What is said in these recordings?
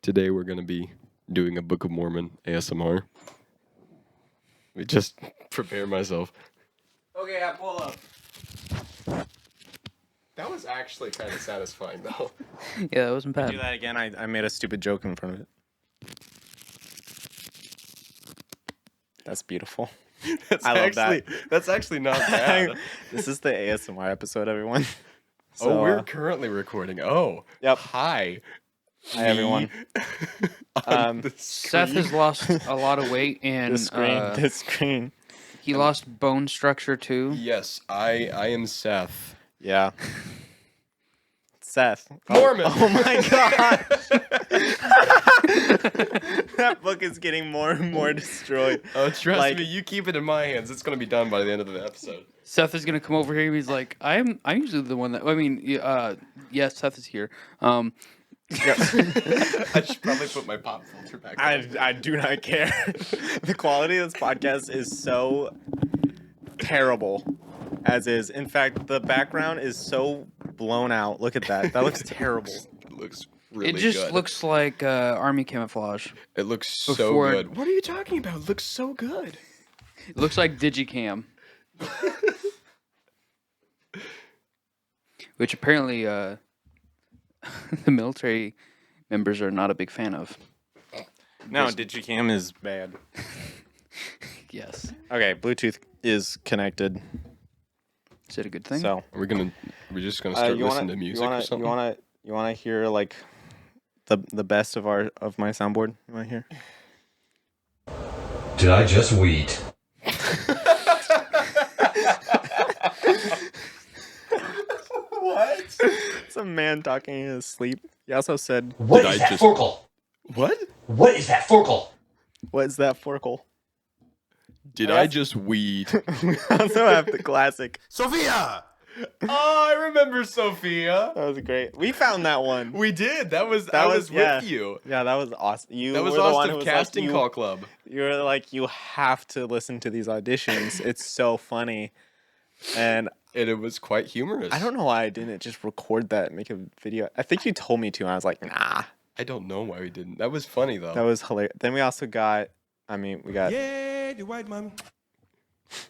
Today we're going to be doing a Book of Mormon ASMR. Let me just prepare myself. Okay, I pull up. That was actually kind of satisfying, though. Yeah, that wasn't bad. Do that again. I made a stupid joke in front of it. That's beautiful. I love that. That's actually not bad. This is the ASMR episode, everyone. So, we're currently recording. Oh. Yep. Hi. Hi, everyone. Seth has lost a lot of weight, and The screen. he lost bone structure too. Yes, I am Seth. Yeah. Seth. Mormon! Oh my god! That book is getting more and more destroyed. Oh, trust me, you keep it in my hands. It's going to be done by the end of the episode. Seth is gonna come over here. And he's like, I'm usually the one that. I mean, yes, Seth is here. I should probably put my pop filter back on. I do not care. The quality of this podcast is so terrible as is. In fact, the background is so blown out. Look at that. That looks terrible. It looks really good. It just looks like army camouflage. It looks so before- good. What are you talking about? It looks so good. It looks like Digicam. Which apparently the military members are not a big fan of. No, Digicam is bad. Yes. Okay, Bluetooth is connected. Is it a good thing? So We're just gonna start listening to music or something. You wanna hear like the best of my soundboard? You wanna hear? Did I just weed? What? It's a man talking in his sleep. He also said, What Did is I that forkle? What? What is that forkle? "What is that forkle?" Did I just weed? We also have the classic. Sophia! Oh, I remember Sophia. That was great. We found that one. We did. I was yeah. with you. Yeah, that was awesome. That was were the one Austin who was Casting like, Call Club. You were like, you have to listen to these auditions. It's so funny. And And it was quite humorous. I don't know why I didn't just record that and make a video. I think you told me to, and I was like, nah. I don't know why we didn't. That was funny though. That was hilarious. Then we also got, we got. Yeah, the white man.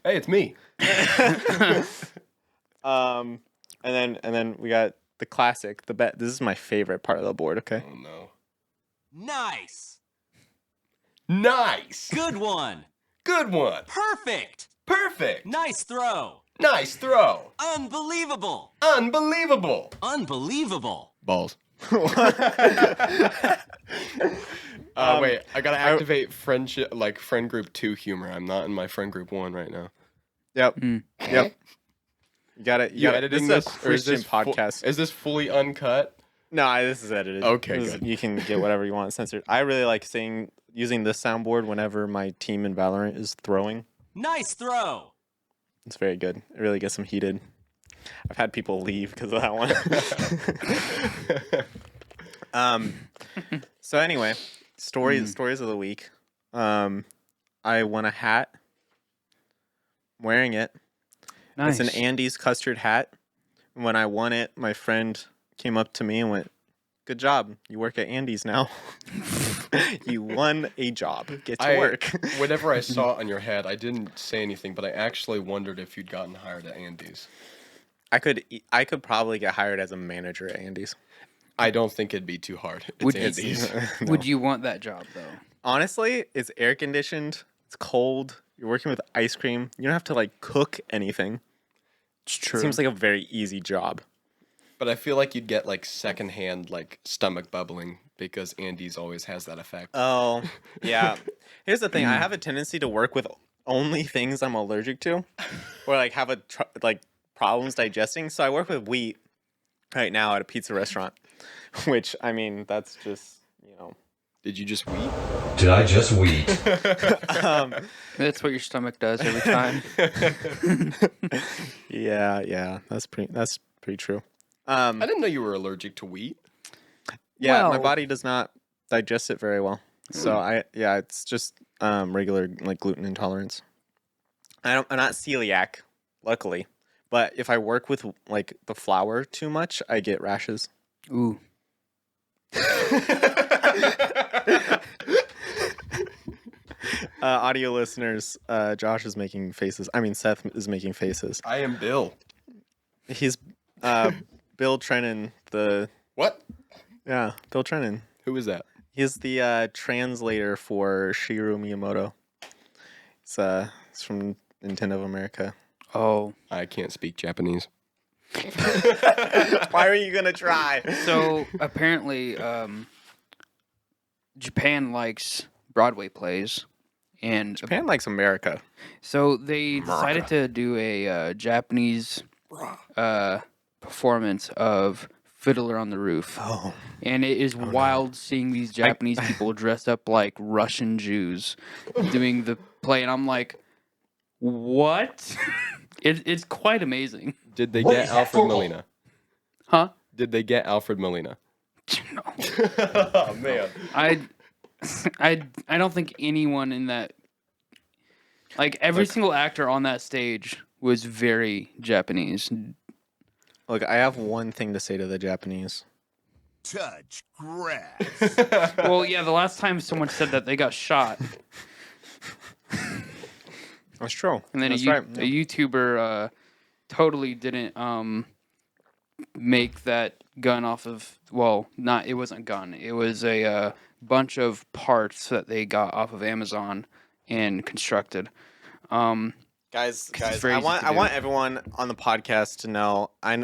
Hey, it's me. And then we got the classic, the bet. This is my favorite part of the board, okay? Oh no. Nice. Nice. Good one. Good one. Perfect. Perfect. Nice throw. Nice throw. Unbelievable. Unbelievable. Unbelievable. Balls. Wait, I gotta activate friendship, like friend group 2 humor. I'm not in my friend group 1 right now. Yep. Yep. You got it. You editing this? this? Is a Or is Christian this podcast. Is this fully uncut? No, this is edited. Okay, This is- good. You can get whatever you want censored. I really like using this soundboard whenever my team in Valorant is throwing. Nice throw. It's very good. It really gets them heated. I've had people leave because of that one. So anyway, stories of the week. I won a hat. I'm wearing it. nice. It's an Andy's custard hat. When I won it, my friend came up to me and went, "Good job. You work at Andy's now. You won a job. Get to work." Whenever I saw it on your head, I didn't say anything, but I actually wondered if you'd gotten hired at Andy's. I could probably get hired as a manager at Andy's. I don't think it'd be too hard. It's Would you- Andy's. Would you want that job though? Honestly, it's air conditioned. It's cold. You're working with ice cream. You don't have to like cook anything. It's true. Seems like a very easy job. But I feel like you'd get like secondhand like stomach bubbling because Andy's always has that effect. Oh, yeah. Here's the thing. I have a tendency to work with only things I'm allergic to, or like have problems digesting. So I work with wheat right now at a pizza restaurant, which I mean that's just Did you just weep? Did I just weed? That's what your stomach does every time. Yeah. That's pretty true. I didn't know you were allergic to wheat. Yeah, my Well- body does not digest it very well. So it's just regular like gluten intolerance. I'm not celiac, luckily, but if I work with like the flour too much, I get rashes. Ooh. Audio listeners, Josh is making faces. I mean, Seth is making faces. I am Bill. He's Bill Trennan. What? Bill Trennan. Who is that? He's the translator for Shigeru Miyamoto. It's from Nintendo of America. Oh, I can't speak Japanese. Why are you gonna try? so apparently, Japan likes Broadway plays, and Japan likes America. so they decided to do a Japanese performance of Fiddler on the Roof. Oh. And it is wild seeing these Japanese people dressed up like Russian Jews doing the play. And I'm like, what? It's quite amazing. Did they What get is that Alfred for? Molina? Huh? Did they get Alfred Molina? No. Oh, man. I don't think anyone in that... Like, every single actor on that stage was very Japanese. Look, I have one thing to say to the Japanese. Touch grass. Well, yeah, the last time someone said that, they got shot. That's true. And then a That's right. YouTuber totally didn't make that gun off of... Well, it wasn't a gun. It was a bunch of parts that they got off of Amazon and constructed. Guys, it's very I easy want to I do. want everyone on the podcast to know I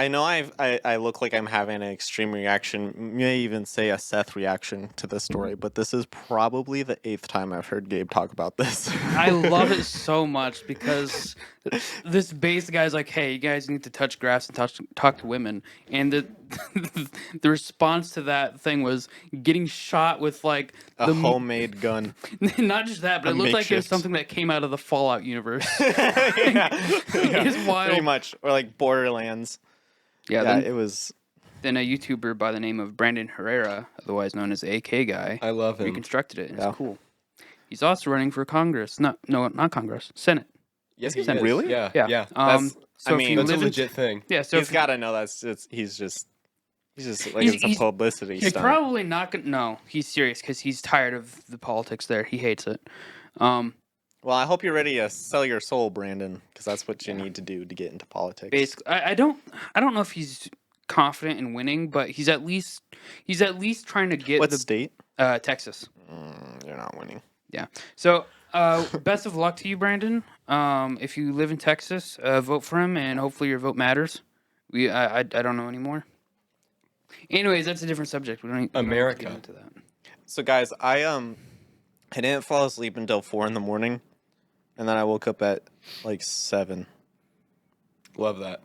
know I look like I'm having an extreme reaction, may even say a Seth reaction to this story, but this is probably the 8th time I've heard Gabe talk about this. I love it so much because this base guy's like, hey, you guys need to touch grass and talk to women. And the response to that thing was getting shot with like A homemade gun. not just that, but A it looked like it was makeshift. something that came out of the Fallout universe. Yeah. It's wild. Pretty much. Or like Borderlands. Yeah, Yeah, then, it was. then a YouTuber by the name of Brandon Herrera, otherwise known as the AK guy, I love him. reconstructed it. And Yeah. It's cool. He's also running for Congress. No, not Congress. Senate. Yes, he he is. really? Yeah. Yeah. Yeah. That's- So I if mean, you That's a live in legit thing. yeah, so He's if, got to know he's just like He's- it's a he's- publicity he's stunt. probably not gonna. No, he's serious because he's tired of the politics there. He hates it. Well, I hope you're ready to sell your soul, Brandon, because that's what you need to do to get into politics. Basically, I don't know if he's confident in winning, but he's at least trying to get What the state? Texas. You're not winning. Yeah. So, best of luck to you, Brandon. If you live in Texas, vote for him, and hopefully your vote matters. I don't know anymore. Anyways, that's a different subject. We don't have to America. get into that. So, guys, I didn't fall asleep until 4 in the morning, and then I woke up at like 7. Love that.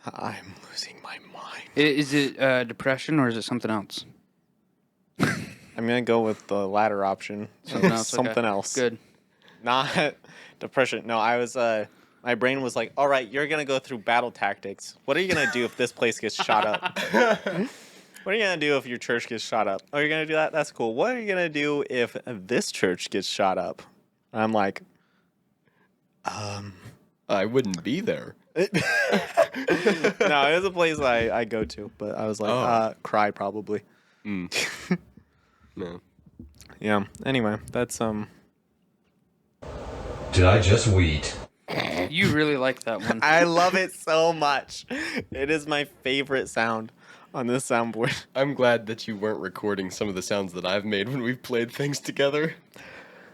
I'm losing my mind. Is it depression or is it something else? I'm gonna go with the latter option. Something else. Okay. Something else. Good. Not depression. No, I was my brain was like, all right, you're gonna go through battle tactics. What are you gonna do if this place gets shot up? What are you gonna do if your church gets shot up? Oh, you're gonna do that? That's cool. What are you gonna do if this church gets shot up? I'm like, I wouldn't be there. no, it was a place I go to, but I was like, cry probably. No. Yeah. Anyway, that's Did I just weed? You really like that one. I love it so much. It is my favorite sound on this soundboard. I'm glad that you weren't recording some of the sounds that I've made when we've played things together.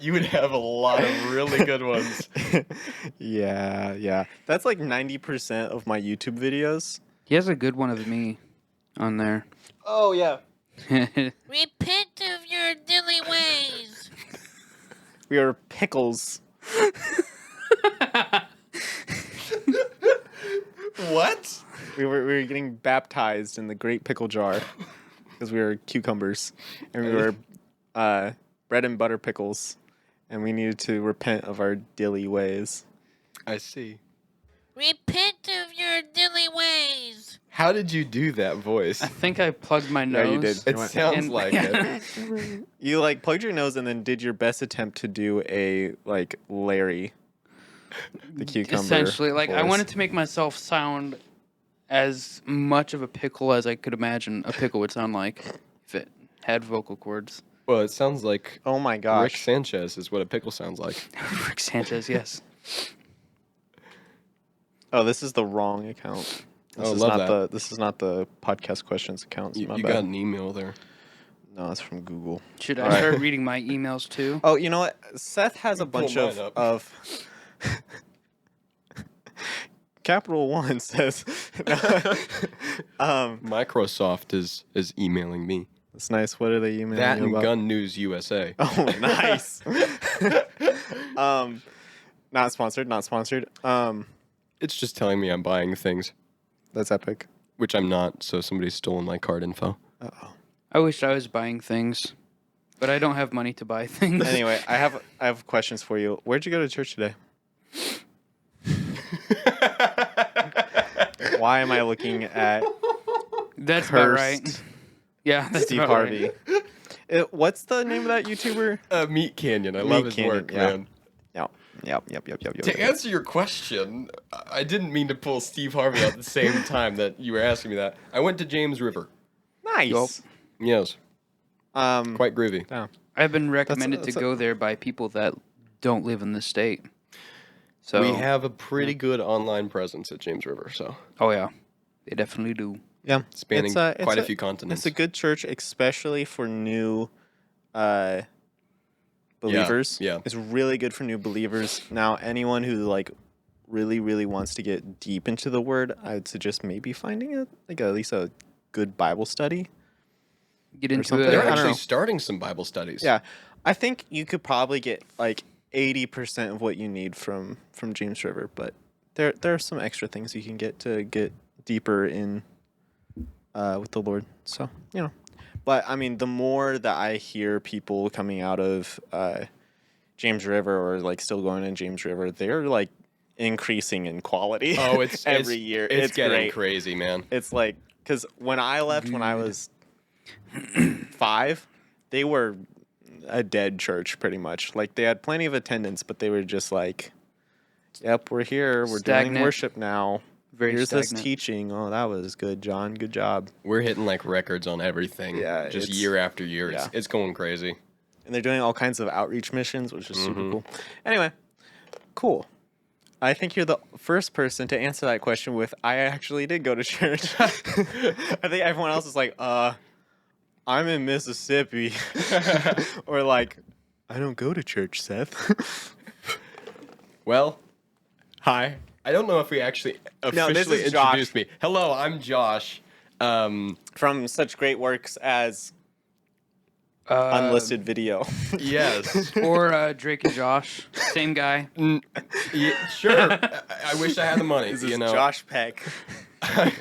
You would have a lot of really good ones. Yeah. That's like 90% of my YouTube videos. He has a good one of me on there. Oh yeah. Repent of your dilly ways. We are pickles. What? We were getting baptized in the great pickle jar because we were cucumbers and we were bread and butter pickles, and we needed to repent of our dilly ways. I see. Repent of your dilly ways. How did you do that voice? I think I plugged my nose. Yeah, you did. It sounds And- like it. You like plugged your nose and then did your best attempt to do a like Larry, the cucumber. Essentially, like I voice. wanted to make myself sound as much of a pickle as I could imagine a pickle would sound like had vocal cords. Well, it sounds like Oh my Rick gosh. Sanchez is what a pickle sounds like. Rick Sanchez, yes. Oh, this is the wrong account. This Oh, is love not that. this is not the podcast questions account. You My got bad. an email there. No, it's from Google. Should I All right. start reading my emails too? Oh, you know what? Seth has a Pull bunch mine up. of Capital One says Microsoft is emailing me. that's nice. What are they emailing That you and about? Gun News USA. Oh, nice. Not sponsored, not sponsored. It's just telling me I'm buying things, That's epic. which I'm not, so somebody's stolen my card info. Uh-oh. I wish I was buying things, but I don't have money to buy things. Anyway, I have questions for you. Where'd you go to church today? Why am I looking at That's about right. cursed Yeah, that's Steve about Harvey? Right. What's the name of that YouTuber? Meat Canyon. I Meat love his Canyon, work, yeah. man. Yep. To answer your question, I didn't mean to pull Steve Harvey out at the same time that you were asking me that. I went to James River. Nice. Yup. Yes, Um, quite groovy. yeah. I've been recommended that's to go there by people that don't live in the state. So We have a pretty good online presence at James River, so Oh yeah, they definitely do. Yeah. spanning It's quite a a- few continents. It's a good church, especially for new believers. yeah. It's really good for new believers. Now, anyone who like really, really wants to get deep into the word, I would suggest maybe finding at least a good Bible study. Get into something. it. They're I don't actually know. starting some Bible studies. Yeah. I think you could probably get like 80% of what you need from James River, but there are some extra things you can get to get deeper in with the Lord. So, you know. But I mean, the more that I hear people coming out of James River or like still going in James River, they're like increasing in quality. Oh, it's every it's- year. It's getting great. crazy, man. It's like because when I left when I was 5, they were a dead church pretty much. Like they had plenty of attendance, but they were just like, "Yep, we're here. We're doing Stagnant. worship now. Very Here's this stagnant. teaching. Oh, that was good, John. Good job." We're hitting like records on everything. Yeah, just it's- year after year. yeah. It's going crazy. And they're doing all kinds of outreach missions, which is super Mhm. cool. Anyway, cool. I think you're the first person to answer that question with, I actually did go to church. I think everyone else is like, I'm in Mississippi. Or like, I don't go to church, Seth. Well, Hi. I don't know if we actually No, this officially is Josh. introduced me. Hello, I'm Josh. From such great works as Uh, Unlisted Video. Yes. or Drake and Josh, same guy. Yeah, sure. I wish I had the money. This you is know, Josh Peck.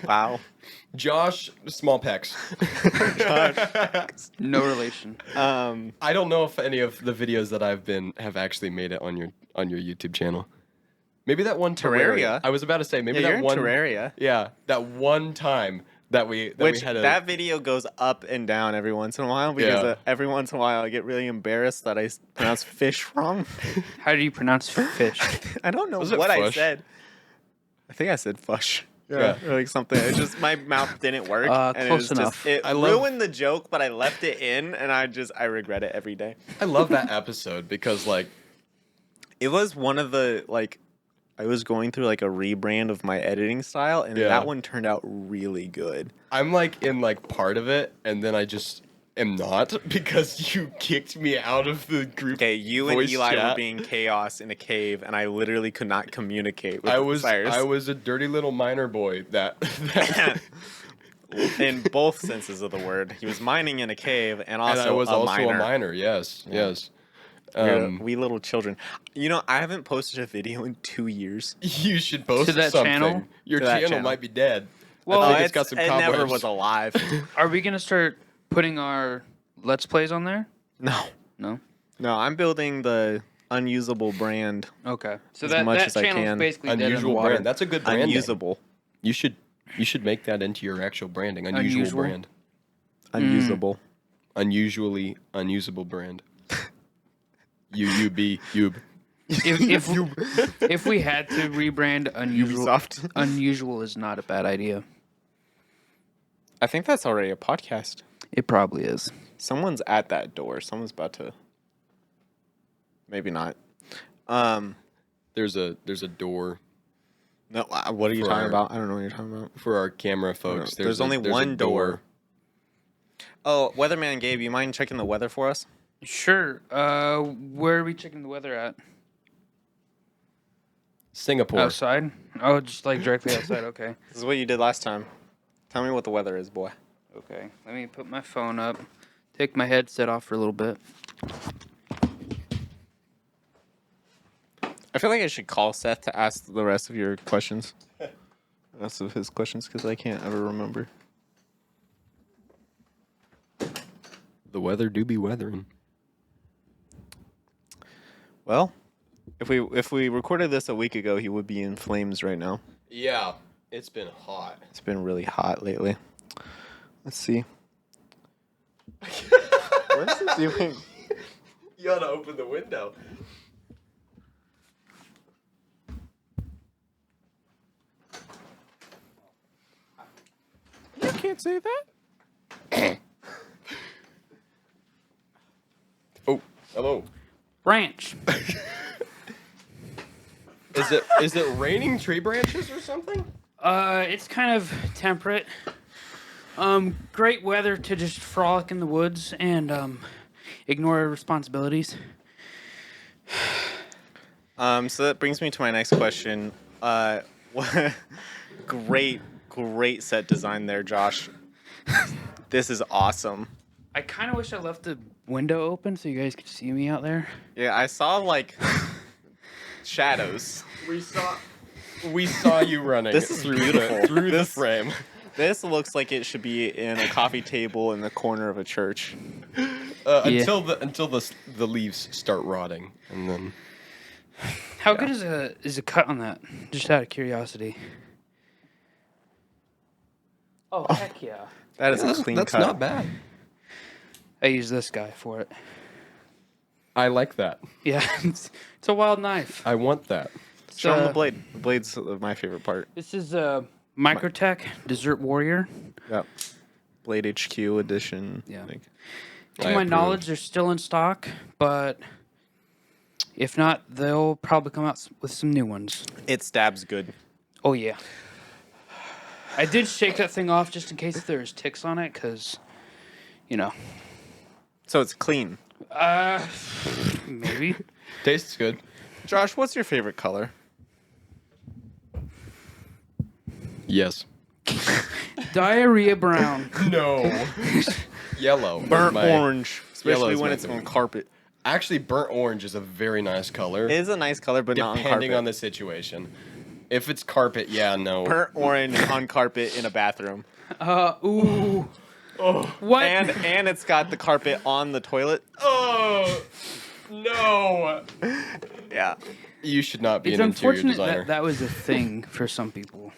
Wow. Josh Small Pecs. No relation. I don't know if any of the videos that have actually made it on your YouTube channel. Maybe that one Terraria. I was about to say maybe Yeah, that you're in one Terraria. Yeah, that one time that we had a that video goes up and down every once in a while because Yeah. every once in a while I get really embarrassed that I pronounce fish wrong. How do you pronounce fish? I don't know Was it what I fush? said. I think I said fush. Yeah. Or like something. It just my mouth didn't work. And Close it was enough. Just, it I love- ruined the joke, but I left it in, and I regret it every day. I love that episode because like It was one of the like. I was going through like a rebrand of my editing style, and Yeah. that one turned out really good. I'm like in like part of it and then I just am not because you kicked me out of the group. Okay, you and voice Eli were chat. being chaos in a cave, and I literally could not communicate with I was Cyrus. a dirty little miner boy that in both senses of the word. He was mining in a cave, and and also I was a also miner. a miner. Yes, yes. We're wee little children. You know, I haven't posted a video in 2 years. You should post To that something. channel? Your To that channel channel. might be dead. Well, I think it's got some it cobwebs. never was alive. Are we gonna start putting our Let's Plays on there? No, No. no, I'm building the unusable brand. Okay. So As that much that as I channel's can. basically dead in the Unusual water. brand. That's a good brand. name. Unusable. You should make that into your actual branding. Unusual Unusual? brand. Unusable. Unusually unusable brand. UUB Ub. If we had to rebrand unusual, Ubisoft. unusual is not a bad idea. I think that's already a podcast. It probably is. Someone's at that door. Someone's about to. Maybe not. There's a door No. What are you For talking our- about? I don't know what you're talking about. for our camera folks. There's only one door. Oh, Weatherman Gabe, you mind checking the weather for us? Sure. Where are we checking the weather at? Singapore. Outside? Oh, just like directly outside. Okay. This is what you did last time. Tell me what the weather is, boy. Okay. Let me put my phone up. Take my headset off for a little bit. I feel like I should call Seth to ask the rest of your questions. The rest of his questions, because I can't ever remember. The weather do be weathering. Well, if we recorded this a week ago, he would be in flames right now. Yeah, it's been hot. It's been really hot lately. Let's see. What is it doing? You gotta open the window. You can't say that. Oh, hello. Ranch. Is it raining tree branches or something? It's kind of temperate. Great weather to just frolic in the woods and ignore responsibilities. So that brings me to my next question. Great set design there, Josh. This is awesome. I kind of wish I left the window open so you guys could see me out there. Yeah, I saw like shadows. We saw you running. This is through beautiful. through the frame. This looks like it should be in a coffee table in the corner of a church. Yeah. Until the leaves start rotting, and then How good is a cut on that? Just out of curiosity. Oh, heck yeah. That is a clean that's cut. not bad. I use this guy for it. I like that. Yeah, it's a wild knife. I want that. Show him the blade. The blade's my favorite part. This is a Microtech Desert Warrior. Yep. Blade HQ edition. Yeah. Like, To I my approve. knowledge, they're still in stock, but if not, they'll probably come out with some new ones. it stabs good. Oh, yeah. I did shake that thing off just in case there's ticks on it, because, you know. So it's clean. Maybe. Tastes good. Josh, what's your favorite color? Yes. Diarrhea brown. No. Yellow. is Burnt my- orange, especially yellow is when my it's on favorite. carpet. Actually, burnt orange is a very nice color. It is a nice color, but not on Depending carpet. on the situation. If it's carpet, yeah, no. Burnt orange on carpet in a bathroom. Ooh. What? And it's got the carpet on the toilet. Oh no! Yeah. You should not be It's an interior unfortunate designer. that that was a thing for some people.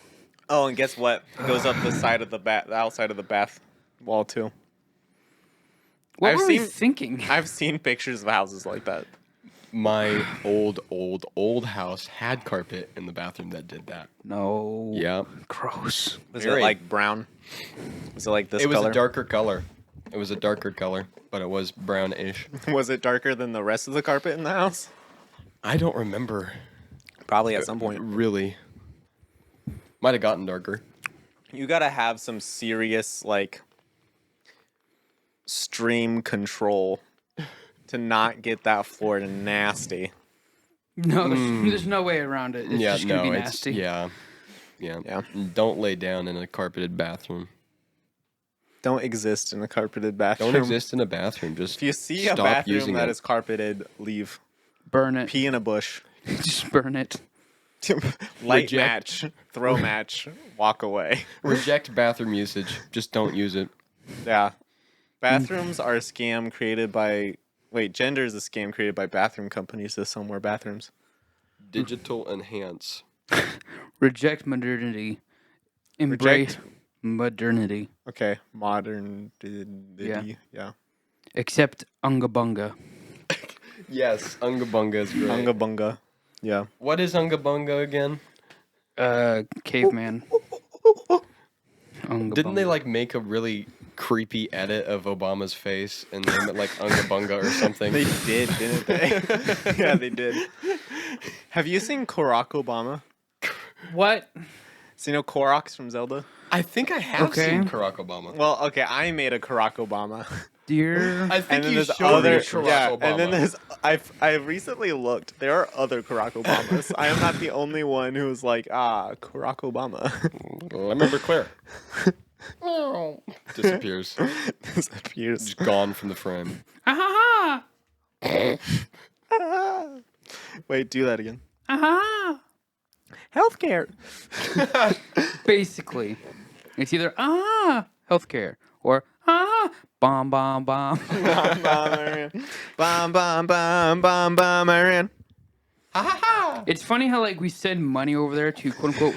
Oh, and guess what? It goes up the side of the outside of the bath wall too. What I've were we seen- thinking? I've seen pictures of houses like that. My old house had carpet in the bathroom that did that. No. Yeah. Gross. Was Very. it like brown? Was it like this It was color? a darker color. It was a darker color, but it was brownish. Was it darker than the rest of the carpet in the house? I don't remember. Probably at some point. Really. Might have gotten darker. You gotta have some serious like stream control to not get that floor nasty. No, there's no way around it. It's yeah, just gonna no, be it's nasty. yeah. Don't lay down in a carpeted bathroom. Don't exist in a carpeted bathroom. Don't exist in a bathroom. Just If you see a stop bathroom using that it. is carpeted, leave. Burn it. Pee in a bush. Just burn it. Light Reject. match. Throw match. Walk away. Reject bathroom usage. Just don't use it. Yeah. Bathrooms are a scam created by... Wait, gender is a scam created by bathroom companies to sell more bathrooms. Digital enhance. Reject modernity. Embrace Reject? modernity. Okay. Modern... Yeah. Except Unga Bunga. Yes, Unga Bunga is great. Bunga bunga. Yeah. What is Unga Bunga again? Caveman. Didn't they like make a really creepy edit of Obama's face and name it like Unga Bunga or something? They did, didn't they? Yeah, they did. Have you seen Korok Obama? What? So you know Korok's from Zelda? I think I have Okay. seen Barack Obama. Well, okay, I made a Korok Obama. Dear. I think And then you there's showed me other, Barack yeah, Obama. and then there's I've recently looked. There are other Korok Obamas. I am not the only one who's like, Korok Obama. Let me be clear. Disappears. Disappears. Just gone from the frame. Ah Wait, do that again. ha! Healthcare. Basically, it's either healthcare or bomb bomb bomb. Bomb, bomb, Iran. Bomb, bomb, bomb, bomb, bomb, Iran. It's funny how like we send money over there to quote unquote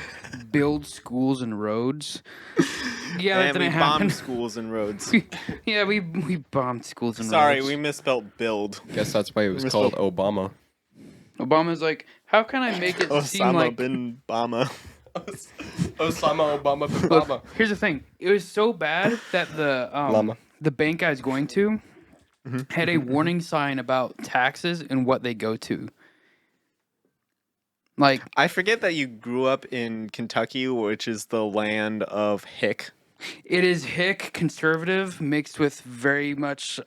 build schools and roads. Yeah, that And we didn't happen. bombed schools and roads. Yeah, we bombed schools and Sorry, roads. we misspelled build. Guess that's why it was called Obama. Obama's like, how can I make it seem Osama like? bin Bama. Osama Obama bin Look, Obama. here's the thing. It was so bad that Llama. the bank I was going to had a warning sign about taxes and what they go to. Like, I forget that you grew up in Kentucky, which is the land of hick. it is hick conservative mixed with very much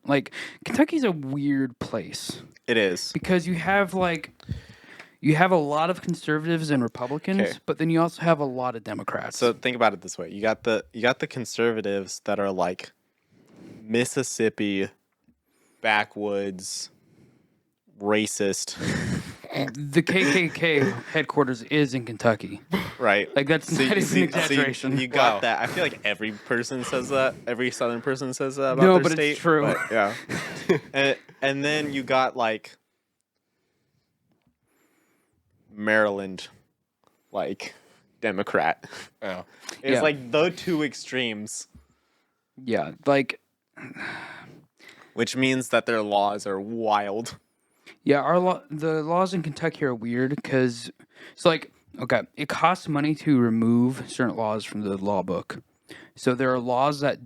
like Kentucky's a weird place It is. because you have a lot of conservatives and Republicans, Okay. but then you also have a lot of Democrats. So think about it this way: you got the conservatives that are like Mississippi backwoods, racist, the KKK headquarters is in Kentucky. right? Like that is an So exaggeration. you got Wow. that. I feel like every person says that. Every Southern person says that about No, their but it's state. true. But, yeah. and then you got like Maryland, like Democrat. Oh. It's Yeah. like the two extremes, Yeah, like which means that their laws are wild. yeah, the laws in Kentucky are weird because it's like okay, it costs money to remove certain laws from the law book. So there are laws that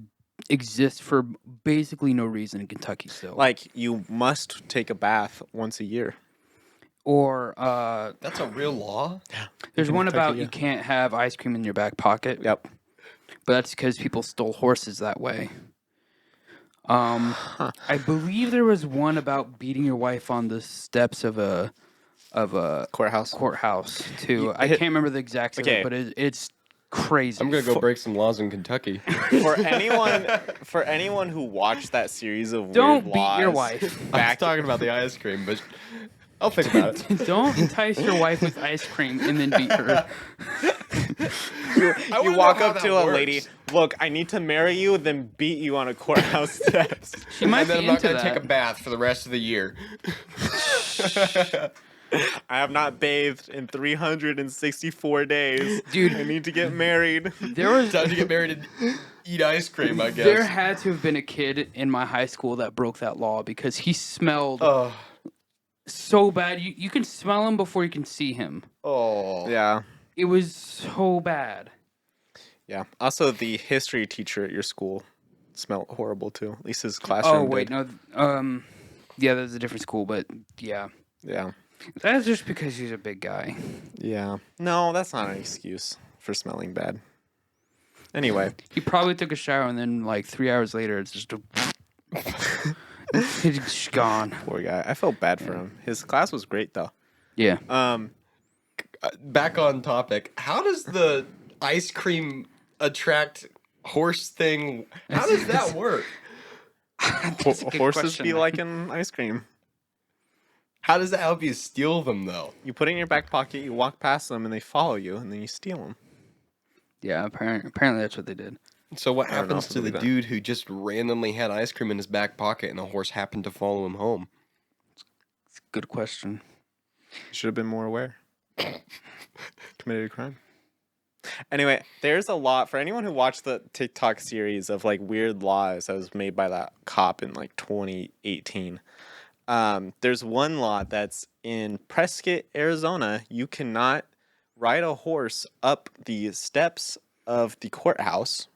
exist for basically no reason in Kentucky still. Like you must take a bath once a year. or That's a real law? there's one about yeah. you can't have ice cream in your back pocket. Yep. But that's because people stole horses that way. I believe there was one about beating your wife on the steps of a Courthouse. too. I can't remember the exact of Okay. it, but it's crazy. I'm going to go break some laws in Kentucky. For anyone who watched that series of Don't weird beat laws, your wife. I was talking about the ice cream, but I'll think about it. Don't entice your wife with ice cream and then beat her. you wanna walk know how up that to a works. lady, look, I need to marry you, then beat you on a courthouse steps. She might And then be I'm not into going to that. take a bath for the rest of the year. I have not bathed in 364 days. Dude. I need to get married. There was Time to get married and eat ice cream, I guess. there had to have been a kid in my high school that broke that law because he smelled Oh. so bad. You can smell him before you can see him. Oh. Yeah. It was so bad. Yeah. Also, the history teacher at your school smelled horrible too. At least his classroom Oh wait, did. no. Yeah, that's a different school, but yeah, Yeah. that's just because he's a big guy. Yeah. No, that's not an excuse for smelling bad. Anyway. He probably took a shower and then like 3 hours later, it's just it's just gone. Poor guy. I felt bad for him. His class was great though. Yeah. Back on topic. How does the ice cream attract horse thing? How does that work? That's a good Horses question. be liking ice cream. How does that help you steal them, though? You put it in your back pocket, you walk past them, and they follow you, and then you steal them. Yeah, apparently that's what they did. So what I don't know happens if I to the believe that. dude who just randomly had ice cream in his back pocket and the horse happened to follow him home? It's a good question. Should have been more aware. Committed a crime. Anyway, there's a lot for anyone who watched the TikTok series of like weird laws that was made by that cop in like 2018. There's one law that's in Prescott, Arizona. You cannot ride a horse up the steps of the courthouse,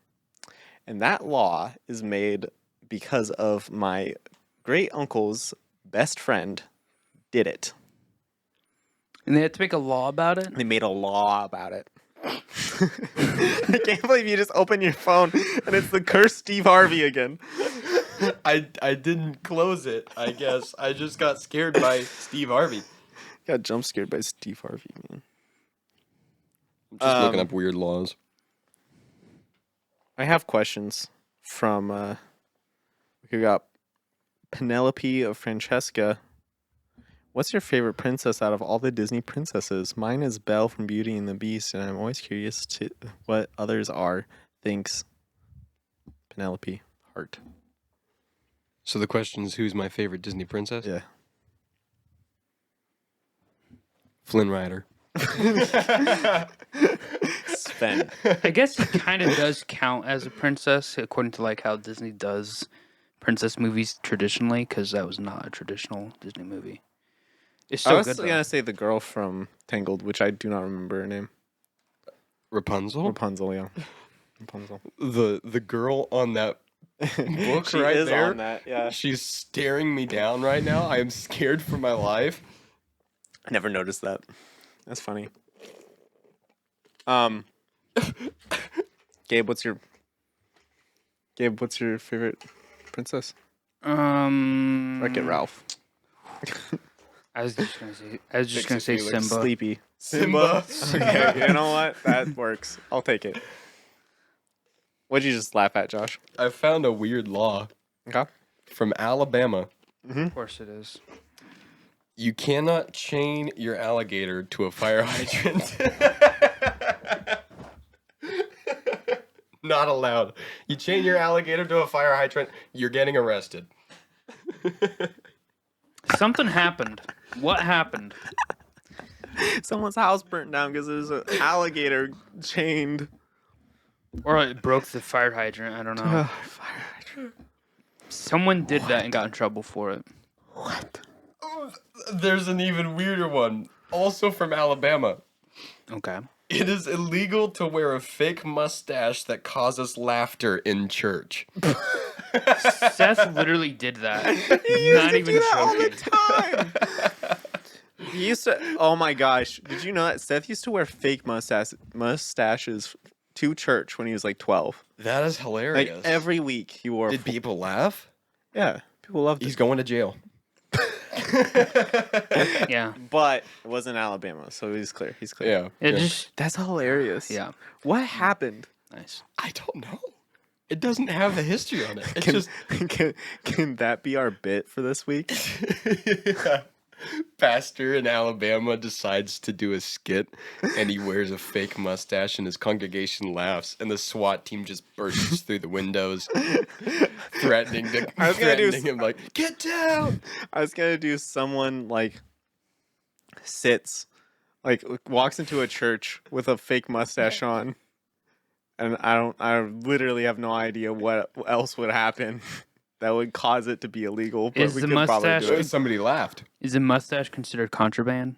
and that law is made because of my great uncle's best friend did it. And they had to make a law about it? They made a law about it. I can't believe you just open your phone and it's the cursed Steve Harvey again. I didn't close it, I guess. I just got scared by Steve Harvey. Got jump scared by Steve Harvey, man. I'm just looking up weird laws. I have questions from we got Penelope of Francesca. What's your favorite princess out of all the Disney princesses? Mine is Belle from Beauty and the Beast, and I'm always curious to what others are. Thanks, Penelope. Heart. So the question is, who's my favorite Disney princess? Yeah. Flynn Rider. Sven. I guess it kind of does count as a princess, according to like how Disney does princess movies traditionally, because that was not a traditional Disney movie. It's I so was good, though. gonna say the girl from Tangled, which I do not remember her name. Rapunzel? Rapunzel, yeah. Rapunzel. The girl on that book She right is there. on that, yeah. She's staring me down right now. I am scared for my life. I never noticed that. That's funny. Gabe, what's your favorite princess? Wreck-It Ralph. I was just gonna say Simba. Sleepy. Simba. Okay, you know what? That works. I'll take it. What'd you just laugh at, Josh? I found a weird law Okay. from Alabama. Of course it is. You cannot chain your alligator to a fire hydrant. Not allowed. You chain your alligator to a fire hydrant, you're getting arrested. Something happened. What happened? Someone's house burnt down because there's an alligator chained. Or it broke the fire hydrant. I don't know. Fire hydrant. Someone did that and got in trouble for it. What? There's an even weirder one, also from Alabama. Okay. It is illegal to wear a fake mustache that causes laughter in church. Seth literally did that. Not even joking. He used to. Oh my gosh! Did you know that Seth used to wear fake mustaches to church when he was like 12? That is Like hilarious. every week he wore. Did people laugh? Yeah, people loved He's it. going to jail. Yeah. But it wasn't Alabama, so he's clear. He's clear. Yeah. It yeah. just That's hilarious. yeah. What happened? Nice. I don't know. It doesn't have the history on it. It's Can, just can that be our bit for this week? yeah. Pastor in Alabama decides to do a skit and he wears a fake mustache and his congregation laughs and the SWAT team just bursts through the windows threatening him like, get down. I was gonna do someone like sits, like walks into a church with a fake mustache on, and I literally have no idea what else would happen that would cause it to be illegal. But Is we the could probably mustache- do it. Somebody laughed. Is a mustache considered contraband?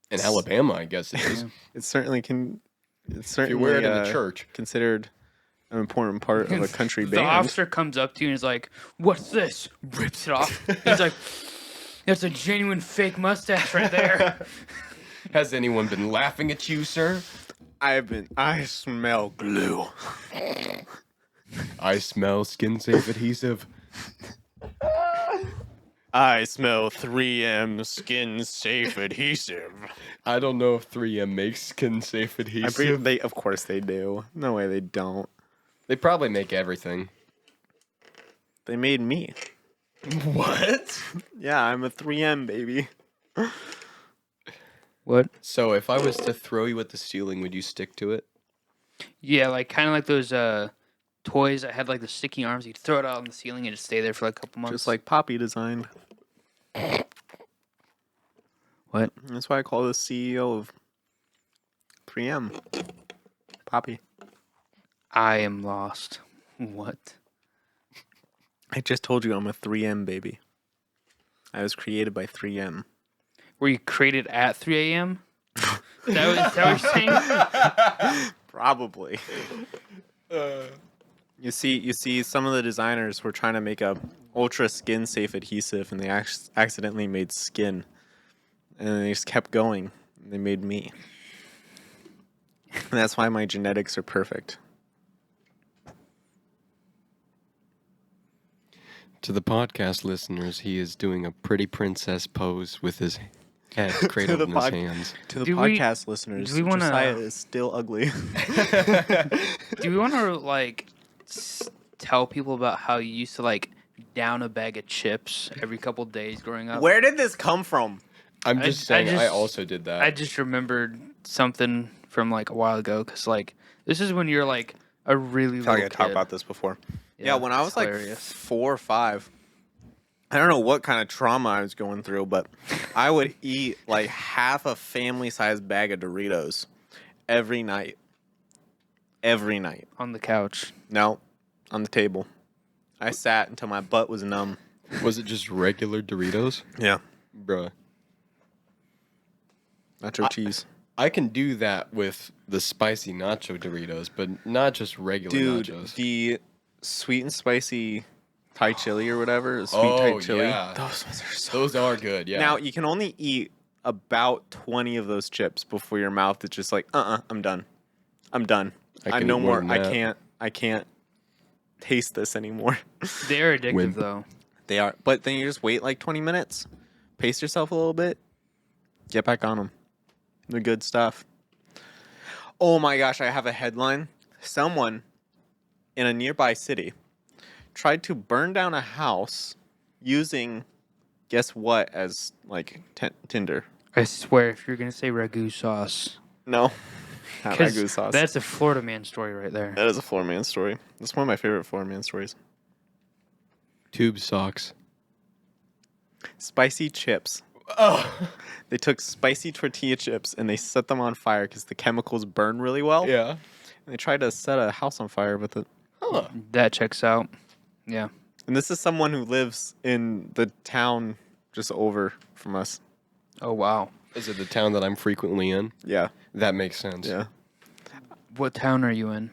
In Alabama, I guess it is. It certainly can. It's If certainly you wear it in the church. considered an important part of a country The band. officer comes up to you and is like, "What's this?" Rips it off. He's like, "That's a genuine fake mustache right there." Has anyone been laughing at you, sir? I smell glue. I smell skin-safe adhesive. I smell 3M skin safe adhesive. I don't know if 3M makes skin-safe I adhesive. believe they, of course they do. No way they don't. They probably make everything. They made me. What? Yeah, I'm a 3M baby. What? So if I was to throw you at the ceiling, would you stick to it? Yeah, like kind of like those toys that had like the sticky arms. You'd throw it out on the ceiling and it'd stay there for like a couple months. Just like Poppy designed. what? That's why I call the CEO of 3M Poppy. I am lost. What? I just told you I'm a 3M baby. I was created by 3M. Were you created at 3 a.m.? Is that what you're saying? Probably. You see, some of the designers were trying to make a ultra skin safe adhesive, and they accidentally made skin, and they just kept going. And they made me, and that's why my genetics are perfect. To the podcast listeners, he is doing a pretty princess pose with his head cradled in his hands. To the Do we- podcast listeners, do we wanna- Josiah is still ugly. Do we want to like tell people about how you used to like down a bag of chips every couple days growing up? Where did this come from? I'm I- just I saying, I just- also did that. I just remembered something from like a while ago because like this is when you're like a really I feel little like I talked kid. about this before. Yeah, when I it's was like hilarious. 4 or 5, I don't know what kind of trauma I was going through, but I would eat like half a family-sized bag of Doritos every night. Every night. On the couch. No, on the table. I sat until my butt was numb. Was it just regular Doritos? Yeah. Bruh. Nacho cheese. I can do that with the spicy nacho Doritos, but not just regular Dude, nachos. the sweet and spicy Thai chili or whatever, sweet Oh, Thai chili. yeah. Those ones are so Those are good, yeah. Now, you can only eat about 20 of those chips before your mouth is just like, I'm done. I'm done. I I'm can no eat more more. than that. I can't taste this anymore. They're addictive Wimp. though. They are. But then you just wait like 20 minutes, pace yourself a little bit, get back on them. They're good stuff. Oh my gosh, I have a headline. Someone in a nearby city tried to burn down a house using, guess what, as like Tinder. I swear, if you're gonna say ragu sauce, No, not 'cause ragu sauce. that's a Florida man story right there. That is a Florida man story. That's one of my favorite Florida man stories. Tube socks. Spicy chips. Oh, They took spicy tortilla chips and they set them on fire because the chemicals burn really well. yeah. And they tried to set a house on fire with it. Huh. That checks out. Yeah. And this is someone who lives in the town just over from us. Oh wow. Is it the town that I'm frequently in? Yeah. That makes sense. Yeah. What town are you in?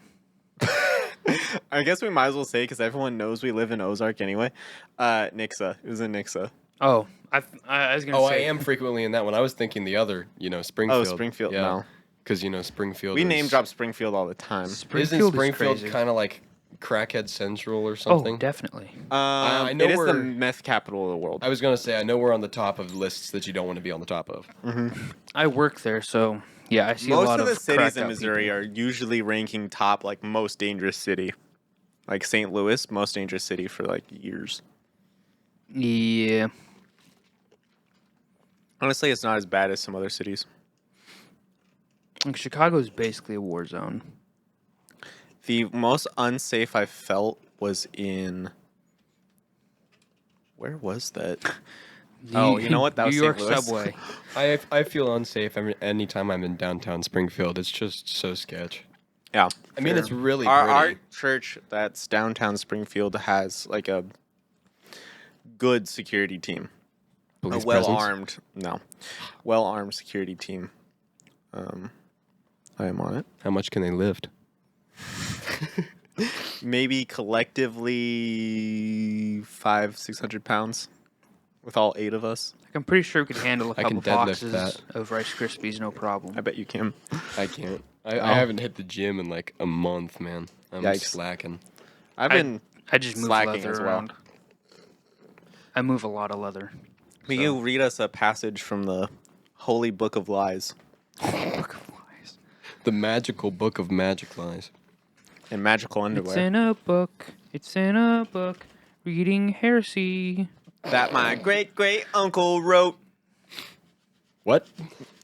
I guess we might as well say because everyone knows we live in Ozark anyway. Nixa. It was in Nixa. Oh, I was gonna Oh, say. I am frequently in that one. I was thinking the other, Springfield. Oh, Springfield. Yeah. No. Because, Springfield We is- name drop Springfield all the time. Isn't Springfield is Springfield crazy. kind of like Crackhead Central or something? Oh, definitely. I know it is the we're- meth capital of the world. I was going to say, I know we're on the top of lists that you don't want to be on the top of. I work there, so yeah, I see a Most lot of the cities cracked in out Missouri people. are usually ranking top like most dangerous city. Like St. Louis, most dangerous city for like years. Yeah. Honestly, it's not as bad as some other cities. Like, Chicago's basically a war zone. The most unsafe I felt was in. Where was that? Oh, you know what? That was New St. York Louis. subway. I feel unsafe anytime I'm in downtown Springfield. It's just so sketch. Yeah. I mean, it's really Our pretty. church that's downtown Springfield has like a good security team. Police A presence. well-armed security team. I am on it. How much can they lift? Maybe collectively 500-600 pounds with all 8 of us. Like, I'm pretty sure we could handle a I can couple deadlift boxes that. of Rice Krispies, no problem. I bet you can. I can't. I haven't hit the gym in like a month, man. I'm Yikes. slacking. I've been. I just move slacking leather as well. around. I move a lot of leather. Will you read us a passage from the Holy Book of Lies Book of lies. The magical book of magic lies. and magical It's underwear? in a book. It's in a book. Reading heresy. That my great uncle wrote. What?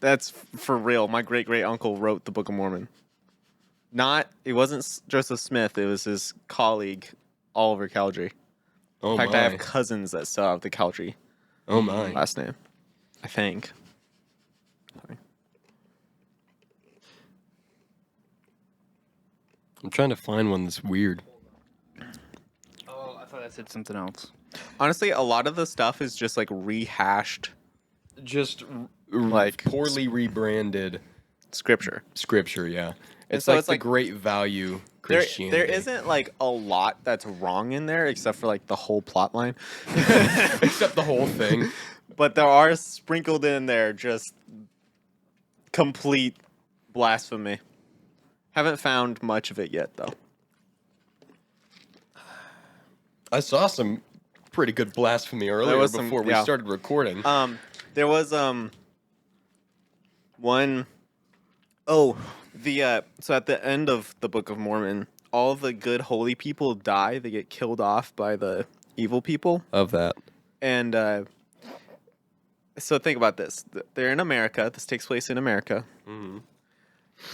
That's for real. My great uncle wrote the Book of Mormon. It wasn't Joseph Smith. It was his colleague, Oliver Cowdery. Oh In fact, my. I have cousins that still have the Cowdery Oh my. last name. I think. Sorry. I'm trying to find one that's weird. Oh, I thought that said something else. Honestly, a lot of the stuff is just like rehashed. Just Like- poorly rebranded scripture. Scripture, yeah. It's so like it's the like- great value There Christianity. isn't like a lot that's wrong in there except for like the whole plot line. Except the whole thing. But there are sprinkled in there just complete blasphemy. Haven't found much of it yet though. I saw some pretty good blasphemy earlier was some- before we yeah. started recording. There was one oh so at the end of the Book of Mormon, all the good holy people die. They get killed off by the evil people. Of that. And so think about this. They're in America. This takes place in America. Mm-hmm.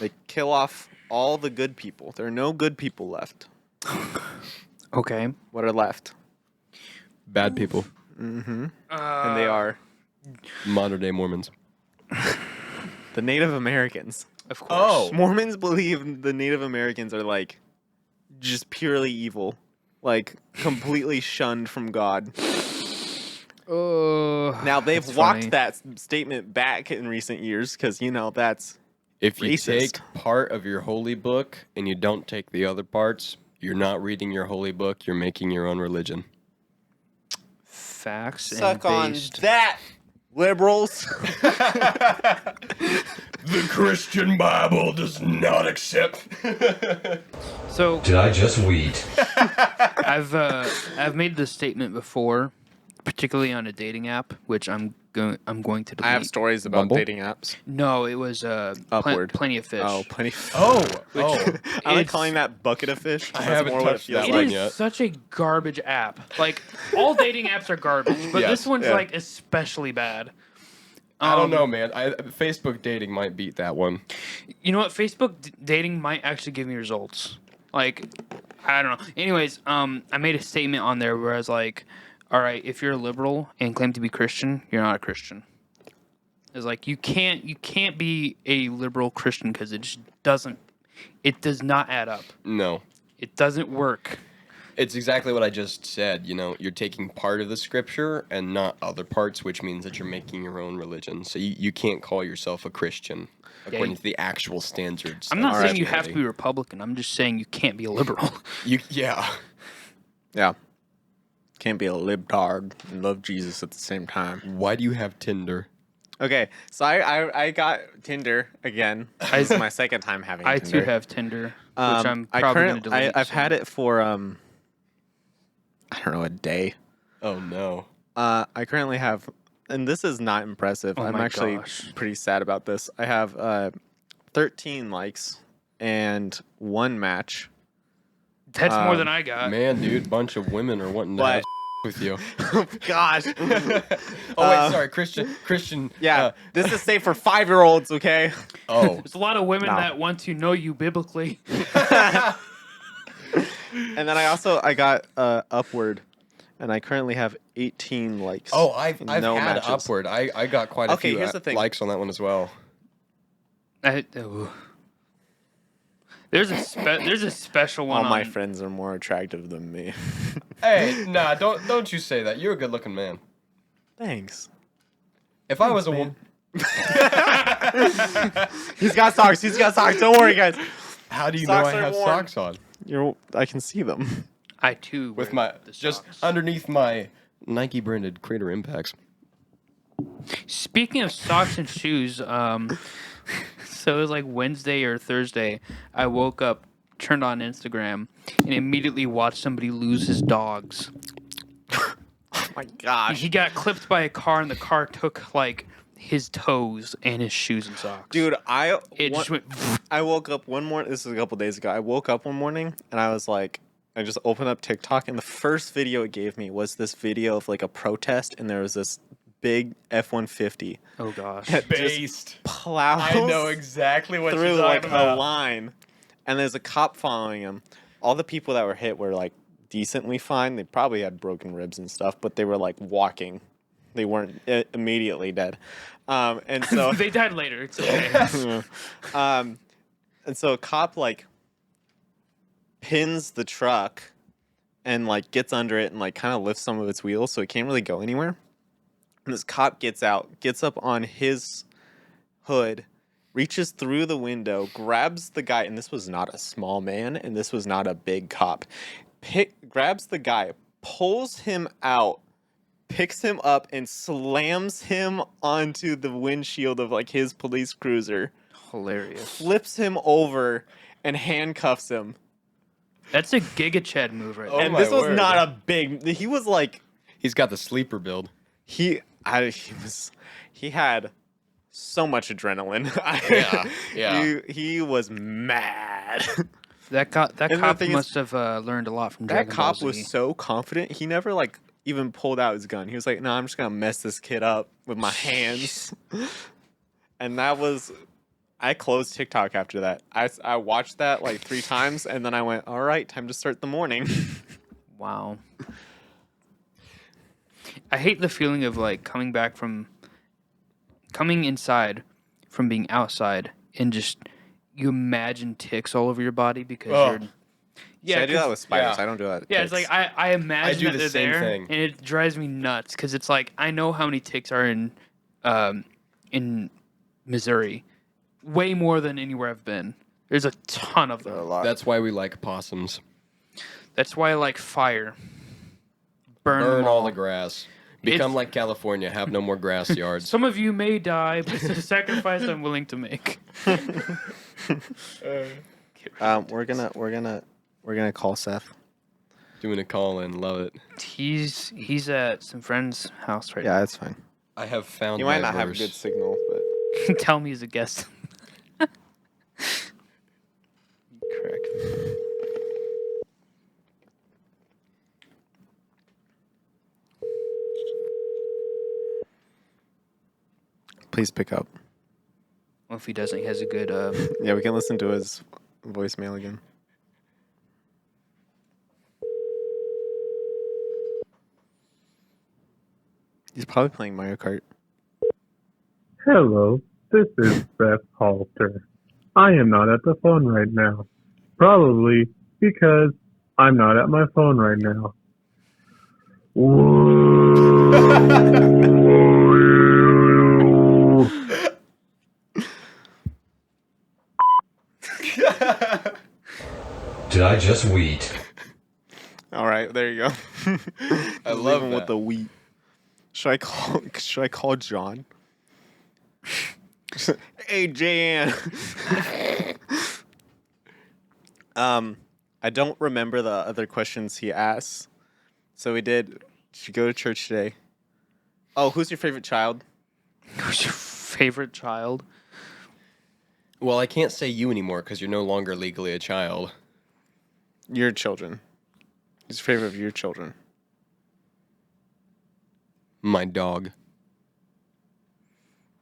They kill off all the good people. There are no good people left. Okay. What are left? Bad people. And they are Modern day Mormons. the Native Americans. Of course. Oh. Mormons believe the Native Americans are like just purely evil, like completely shunned from God. Now they've that's walked funny. that statement back in recent years because that's If you racist. take part of your holy book and you don't take the other parts, you're not reading your holy book, you're making your own religion. Facts suck and on based. that, liberals. The Christian Bible does not accept. So Did I just weed? I've made this statement before, particularly on a dating app, which I'm going to delete. I have stories about Bumble? dating apps. No, it was Upward. Plenty of Fish. Oh, plenty. Oh. I like It's- calling that bucket of fish. 'cause I that's haven't more what it touched feels that It one is yet. such a garbage app. Like all dating apps are garbage, but Yes, this one's yeah. like especially bad. I don't know, man. Facebook dating might beat that one. You know what? Facebook dating might actually give me results. Like, I don't know. Anyways, I made a statement on there where I was like, all right, if you're a liberal and claim to be Christian, you're not a Christian. It's like you can't be a liberal Christian because it just does not add up. No. It doesn't work. It's exactly what I just said. You're taking part of the scripture and not other parts, which means that you're making your own religion. So you can't call yourself a Christian according to the actual standards. I'm of not saying you have to Christianity. be Republican. I'm just saying you can't be a liberal. Yeah. Yeah. Can't be a libtard and love Jesus at the same time. Why do you have Tinder? Okay, so I got Tinder again. This is my second time having I Tinder. too have Tinder, which I'm probably going to delete. I've had it for I don't know, a day. Oh no. I currently have, and this is not impressive. Oh I'm my actually gosh. pretty sad about this. I have 13 likes and 1 match. That's more than I got. Man, dude, bunch of women are wanting to But- have with you. Gosh. Oh wait, sorry, Christian. Yeah, this is safe for 5-year-olds, okay? Oh. There's a lot of women No. that want to know you biblically. And then I got Upward, and I currently have 18 likes. Oh, I've no had matches. Upward. I got quite a Okay, few here's the thing. likes on that one as well. There's a special one. All my on- friends are more attractive than me. Hey, nah, don't you say that. You're a good-looking man. Thanks. If I was a woman, He's got socks. Don't worry, guys. how do you Socks know I are have warm. socks on? I can see them. I too With wear my the just socks. underneath my Nike branded Crater Impacts. Speaking of socks and shoes, so it was like Wednesday or Thursday. I woke up, turned on Instagram, and immediately watched somebody lose his dogs. Oh my gosh. He got clipped by a car, and the car took like his toes and his shoes and socks. Dude, It just went. I woke up one morning. This is a couple days ago. I woke up one morning and I was like, I just opened up TikTok, and the first video it gave me was this video of like a protest, and there was this big F-150 Oh gosh. Based. plows I know exactly what through you're like talking about. a line, and there's a cop following him. All the people that were hit were like decently fine. They probably had broken ribs and stuff, but they were like walking. They weren't immediately dead. And so They died later. It's okay. and so a cop like pins the truck and like gets under it and like kind of lifts some of its wheels so it can't really go anywhere. And this cop gets out, gets up on his hood, reaches through the window, grabs the guy, and this was not a small man, and this was not a big cop. Grabs the guy, pulls him out, picks him up, and slams him onto the windshield of like his police cruiser. Hilarious. Flips him over and handcuffs him. That's a Giga Chad move right Oh there. And my this was word. not a big. He was like He's got the sleeper build. he had so much adrenaline. Yeah. He was mad. That cop the thing is, must have learned a lot from That Dragon cop Ball was Z. so confident. He never like even pulled out his gun. He was like, "No, I'm just gonna mess this kid up with my hands." And that was. I closed TikTok after that. I watched that like 3 times, and then I went, "All right, time to start the morning." Wow. I hate the feeling of like coming inside from being outside and just you imagine ticks all over your body because you're. Yeah, I do that with spiders. yeah. I don't do that. With Yeah, it's ticks. like I imagine do that the they're same there, thing. and it drives me nuts because it's like I know how many ticks are in Missouri, way more than anywhere I've been. There's a ton of a them. lot. That's why we like possums. That's why I like fire. Burn them all the grass. Become It's- like California. Have no more grass yards. Some of you may die, but it's a sacrifice I'm willing to make. We're gonna call Seth. Doing a call in. Love it. He's at some friend's house right Yeah, that's fine. I have found You my might not have verse. good signal, but now. Tell me he's a guest. correct. Please pick up. Well, if he doesn't, he has a good. Yeah, we can listen to his voicemail again. He's probably playing Mario Kart. Hello, this is Seth Halter. I am not at the phone right now. Probably because I'm not at my phone right now. Did I just wheat? All right, there you go. I love Leaving that. with the wheat. Should I call John? Hey, Jan. I don't remember the other questions he asked. So we did. Did you go to church today? Oh, who's your favorite child? Who's your favorite child? Well, I can't say you anymore because you're no longer legally a child. Your children. Who's your favorite of your children? My dog.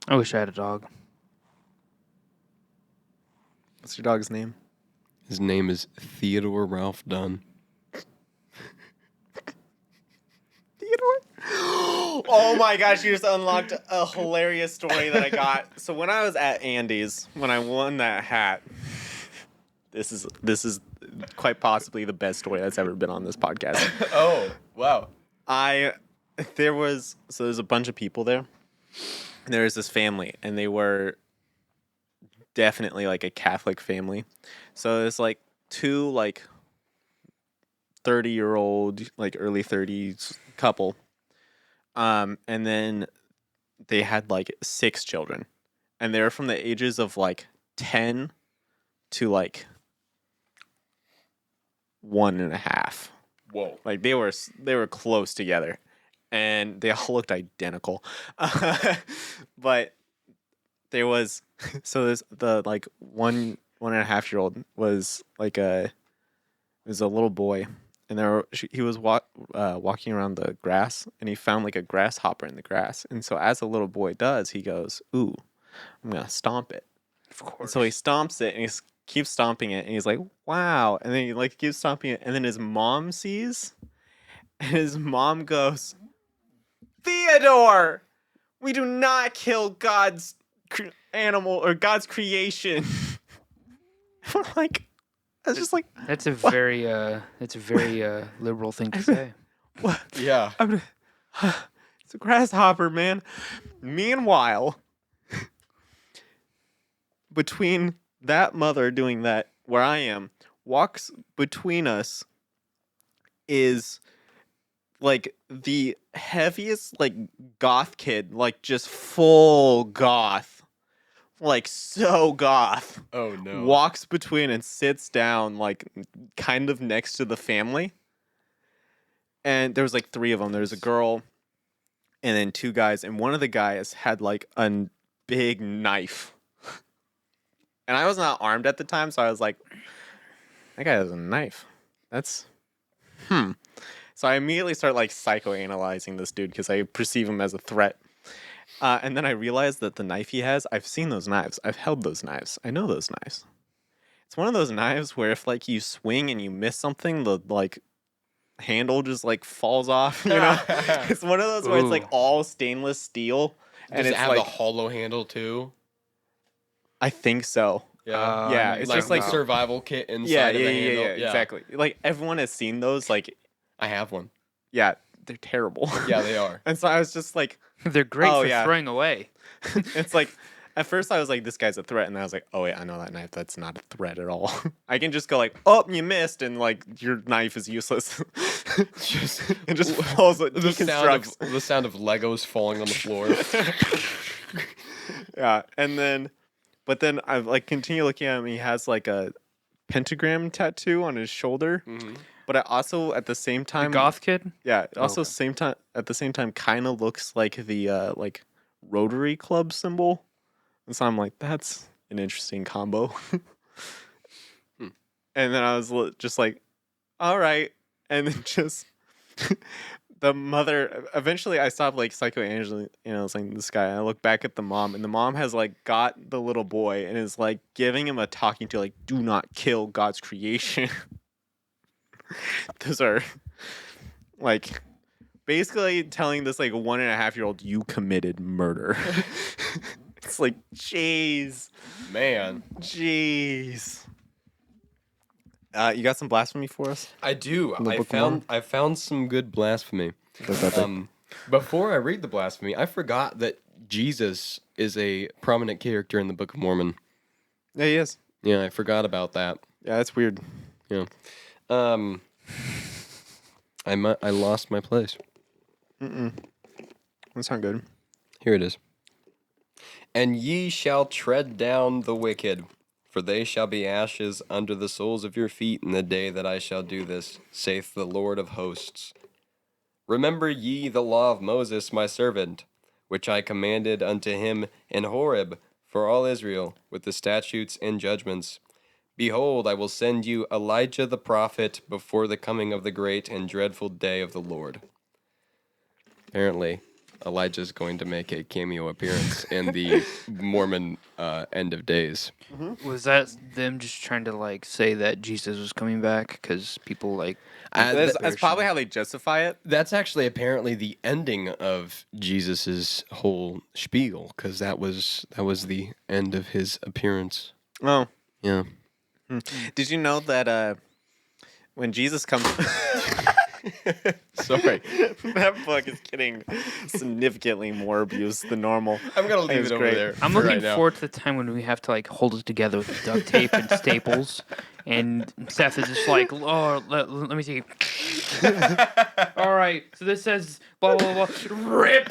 I wish I had a dog. What's your dog's name? His name is Theodore Ralph Dunn. Theodore? Oh my gosh, you just unlocked a hilarious story that I got. So when I was at Andy's, when I won that hat, this is quite possibly the best story that's ever been on this podcast. Oh, wow. There's a bunch of people there. There was this family, and they were definitely like a Catholic family. So it's like 2 like 30-year-old, like early 30s couple. And then they had like 6 children. And they were from the ages of like 10 to like 1.5. Whoa. Like they were close together, and they all looked identical. But there was the like 1.5-year-old was like a little boy, and he was walking around the grass, and he found like a grasshopper in the grass, and so as a little boy does, he goes, "Ooh, I'm gonna stomp it." Of course. And so he stomps it, and he keeps stomping it, and he's like, "Wow!" And then he like keeps stomping it, and then his mom sees, and his mom goes, "Theodore, we do not kill God's animal or God's creation." We're like, it's just like That's a very liberal thing to say. what? Yeah. It's a grasshopper, man. Meanwhile, between that mother doing that, where I am, walks between us is like the heaviest like goth kid, like just full goth, like so goth. Oh no. Walks between and sits down like kind of next to the family. And there was like 3 of them. There was a girl and then 2 guys, and one of the guys had like a big knife. And I was not armed at the time, so I was like, that guy has a knife. That's So I immediately start like psychoanalyzing this dude because I perceive him as a threat. And then I realized that the knife he has, I've seen those knives. I've held those knives. I know those knives. It's one of those knives where if like you swing and you miss something, the like handle just like falls off. You know, it's one of those where it's like all stainless steel, and Does it it's have like the hollow handle too? I think so. Yeah. Yeah, it's like just like survival kit inside yeah, of the yeah, handle. yeah, exactly. Like everyone has seen those. Like I have one. yeah, they're terrible. Yeah, they are. And so I was just like, They're great Oh, for yeah. throwing away. it's like at first I was like, this guy's a threat, and I was like, oh wait, I know that knife. That's not a threat at all. I can just go like, oh, you missed, and like your knife is useless. Just it just falls. the Deconstructs. sound of Legos falling on the floor. Yeah, and then, but then I like continue looking at him. He has like a pentagram tattoo on his shoulder. Mm-hmm. But I also at the same The time, goth kid? yeah, it also Okay. same time at the same time kind of looks like the like Rotary Club symbol, and so I'm like, that's an interesting combo. And then I was just like, all right, and then just the mother. Eventually, I stopped like psychoanalyzing, saying this guy. And I look back at the mom, and the mom has like got the little boy and is like giving him a talking to, like, do not kill God's creation. Those are like basically telling this like 1.5-year-old you committed murder. It's like, jeez, Man, jeez. You got some blasphemy for us? I do. The Book of Mormon? I found some good blasphemy. What's that thing? Before I read the blasphemy, I forgot that Jesus is a prominent character in the Book of Mormon. Yeah, he is. Yeah, I forgot about that. Yeah, that's weird. Yeah. I lost my place. That's not good. Here it is. And ye shall tread down the wicked, for they shall be ashes under the soles of your feet in the day that I shall do this, saith the Lord of hosts. Remember ye the law of Moses my servant, which I commanded unto him in Horeb for all Israel, with the statutes and judgments. Behold, I will send you Elijah the prophet before the coming of the great and dreadful day of the Lord. Apparently, Elijah's going to make a cameo appearance in the Mormon end of days. Was that them just trying to like say that Jesus was coming back? Because people like That's probably how they justify it. That's actually apparently the ending of Jesus's whole spiel, because that was the end of his appearance. Oh, Yeah. did you know that when Jesus comes, Sorry. that book is getting significantly more abuse than normal. I'm gonna leave It's it over great. there. I'm for looking right now. forward to the time when we have to like hold it together with duct tape and staples, and Seth is just like, oh, let me see. All right, so this says blah blah blah. Rip.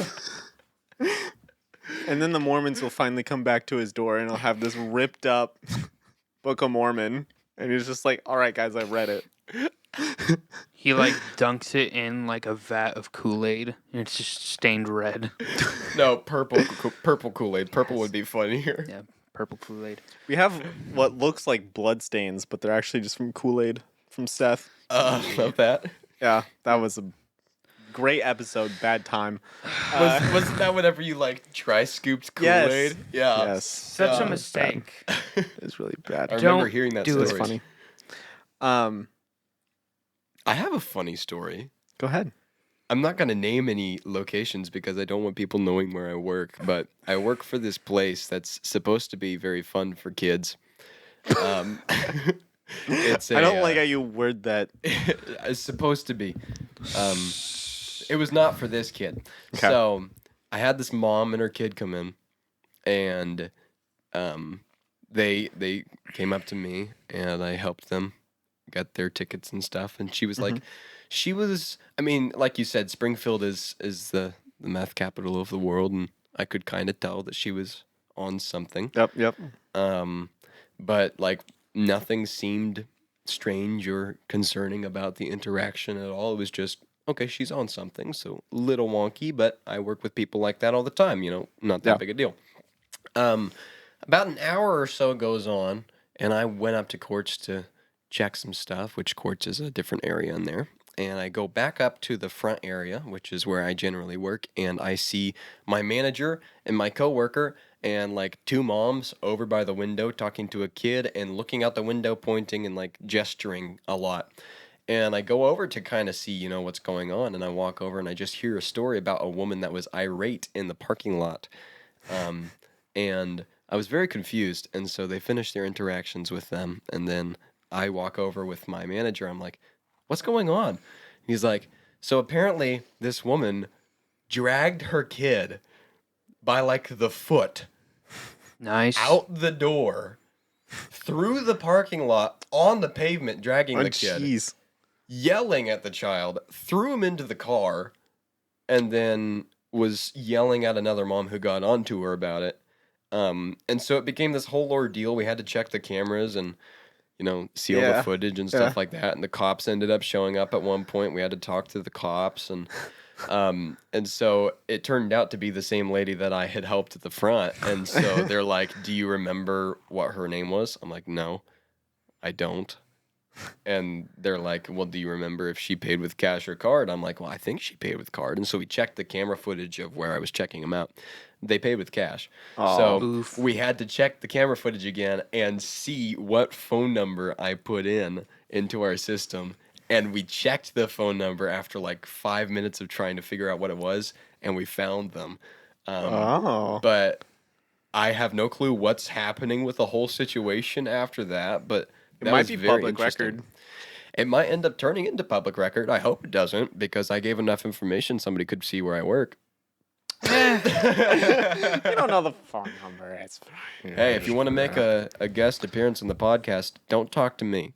And then the Mormons will finally come back to his door, and he'll have this ripped up Book of Mormon, and he's just like, "All right, guys, I've read it." He like dunks it in like a vat of Kool-Aid, and it's just stained red. No, purple Kool-Aid. Purple would be funnier. Yeah, purple Kool-Aid. We have what looks like blood stains, but they're actually just from Kool-Aid from Seth. Love that. Yeah, that was a great episode. Bad time. Wasn't that whenever you like dry scooped Yes. Kool-Aid? Yeah. Yes, Such a mistake. it's really bad. I remember Don't hearing that do story. it. It's funny. I have a funny story. Go ahead. I'm not going to name any locations because I don't want people knowing where I work, but I work for this place that's supposed to be very fun for kids. It's I don't like how you word that. it's supposed to be. It was not for this kid. Okay. So I had this mom and her kid come in, and they came up to me and I helped them get their tickets and stuff. And she was like, I mean, like you said, Springfield is the meth capital of the world, and I could kind of tell that she was on something. Yep. But like nothing seemed strange or concerning about the interaction at all. It was just, okay, she's on something, so a little wonky, but I work with people like that all the time, not that big a deal. About an hour or so goes on, and I went up to Courts to check some stuff, which Courts is a different area in there. And I go back up to the front area, which is where I generally work, and I see my manager and my coworker and like two moms over by the window talking to a kid and looking out the window, pointing and like gesturing a lot. And I go over to kind of see, what's going on, and I walk over and I just hear a story about a woman that was irate in the parking lot. And I was very confused, and so they finished their interactions with them, and then I walk over with my manager. I'm like, what's going on? He's like, so apparently this woman dragged her kid by like the foot Nice. out the door, through the parking lot, on the pavement, dragging the kid, Jeez. yelling at the child, threw him into the car, and then was yelling at another mom who got onto her about it. And so it became this whole ordeal. We had to check the cameras and seal the footage and stuff like that. And the cops ended up showing up at one point. We had to talk to the cops, and so it turned out to be the same lady that I had helped at the front. And so they're like, "Do you remember what her name was?" I'm like, "No, I don't." And they're like, "Well, do you remember if she paid with cash or card?" I'm like, "Well, I think she paid with card." And so we checked the camera footage of where I was checking them out. They paid with cash. So Oof. we had to check the camera footage again and see what phone number I put into our system. And we checked the phone number after like 5 minutes of trying to figure out what it was, and we found them. But I have no clue what's happening with the whole situation after that, but It might be public record. It might end up turning into public record. I hope it doesn't, because I gave enough information somebody could see where I work. You don't know the phone number. It's fine. Hey, if you want to make a guest appearance in the podcast, don't talk to me.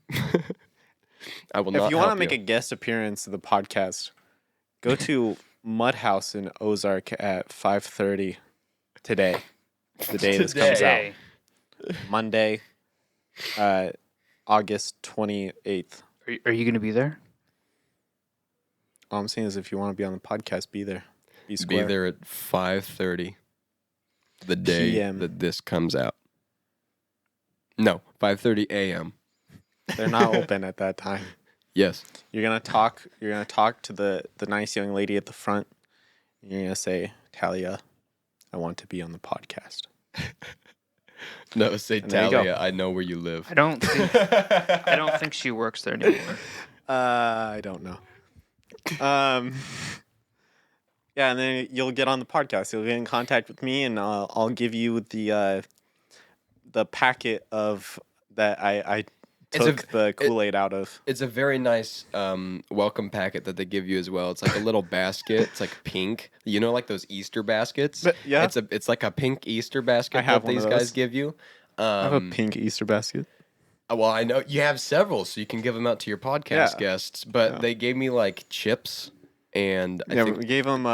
I will not. If you want to help make a guest appearance in the podcast, go to Mudhouse in Ozark at 5:30 today. The day this comes out. Today. Monday, August 28th. Are you going to be there? All I'm saying is if you want to be on the podcast, be there. Be Be square. there at 5:30 the day PM. that this comes out. No, 5:30 a.m. They're not open at that time. Yes. You're gonna talk to the nice young lady at the front. You're gonna say, Talia, I want to be on the podcast. No, say And there you go. Talia, I know where you live. I don't think she works there anymore. I don't know. Yeah, and then you'll get on the podcast. You'll get in contact with me, and I'll give you the packet of that I took the Kool-Aid out of. It's a very nice welcome packet that they give you as well. It's like a little basket. It's like pink. Like those Easter baskets? Yeah. It's like a pink Easter basket I have that one these of guys those. give you. I have a pink Easter basket. Well, I know you have several, so you can give them out to your podcast guests. But they gave me like chips, and I think we gave him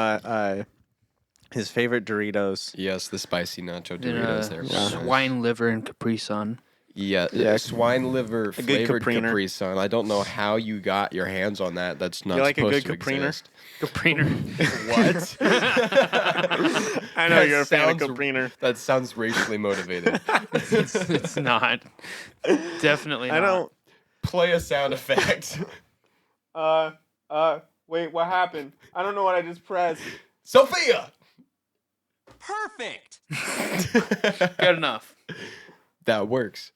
his favorite Doritos. yes, the spicy nacho Then, Doritos. There, swine liver and Capri Sun. yeah, swine liver good flavored Capriner. Capri Sun. I don't know how you got your hands on that. That's not You like a supposed good to Capriner? exist. Capriner. What? I know That you're a fan of sounds- Capriner. That sounds racially motivated. It's not. Definitely not. I don't. Play a sound effect. Wait, what happened? I don't know what I just pressed. Sophia! Perfect. Good enough. That works.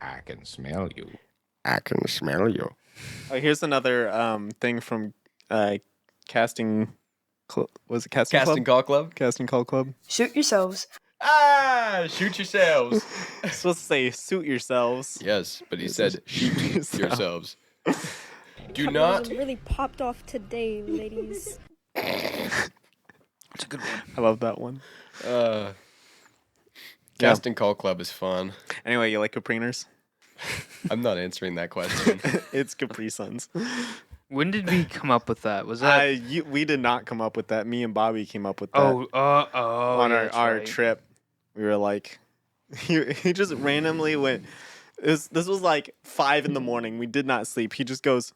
I can smell you. I can smell you. Oh, here's another thing from casting. Was it casting Casting club? Call Club? Casting call club. Shoot yourselves. Ah! Shoot yourselves. It's supposed to say suit yourselves. Yes, but he said shoot yourselves. Do not. Really popped off today, ladies. It's a good one. I love that one. Casting Call Club is fun. Anyway, you like Capriners? I'm not answering that question. It's Capri Suns. When did we come up with that? Was that? We did not come up with that. Me and Bobby came up with that Oh, on yeah, our right. trip. We were like, he just randomly went. This was like 5 a.m. We did not sleep. He just goes,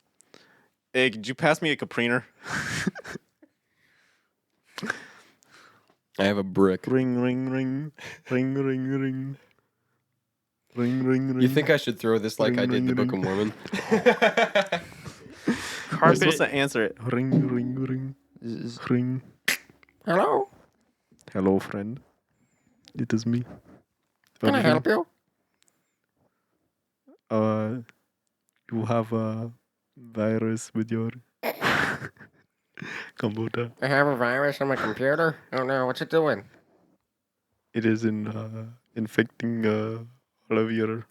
"Hey, could you pass me a Capriner?" I have a brick. Ring, ring, ring, ring, ring, ring. Ring, ring, ring. You think I should throw this like Ring, I did ring, the Book of ring. Mormon? You're supposed to answer it. Ring, ring, ring, ring. Hello? Hello, friend. It is me. Can I help you? You have a virus with your computer. I have a virus on my computer. Oh no, what's it doing? It is infecting all of your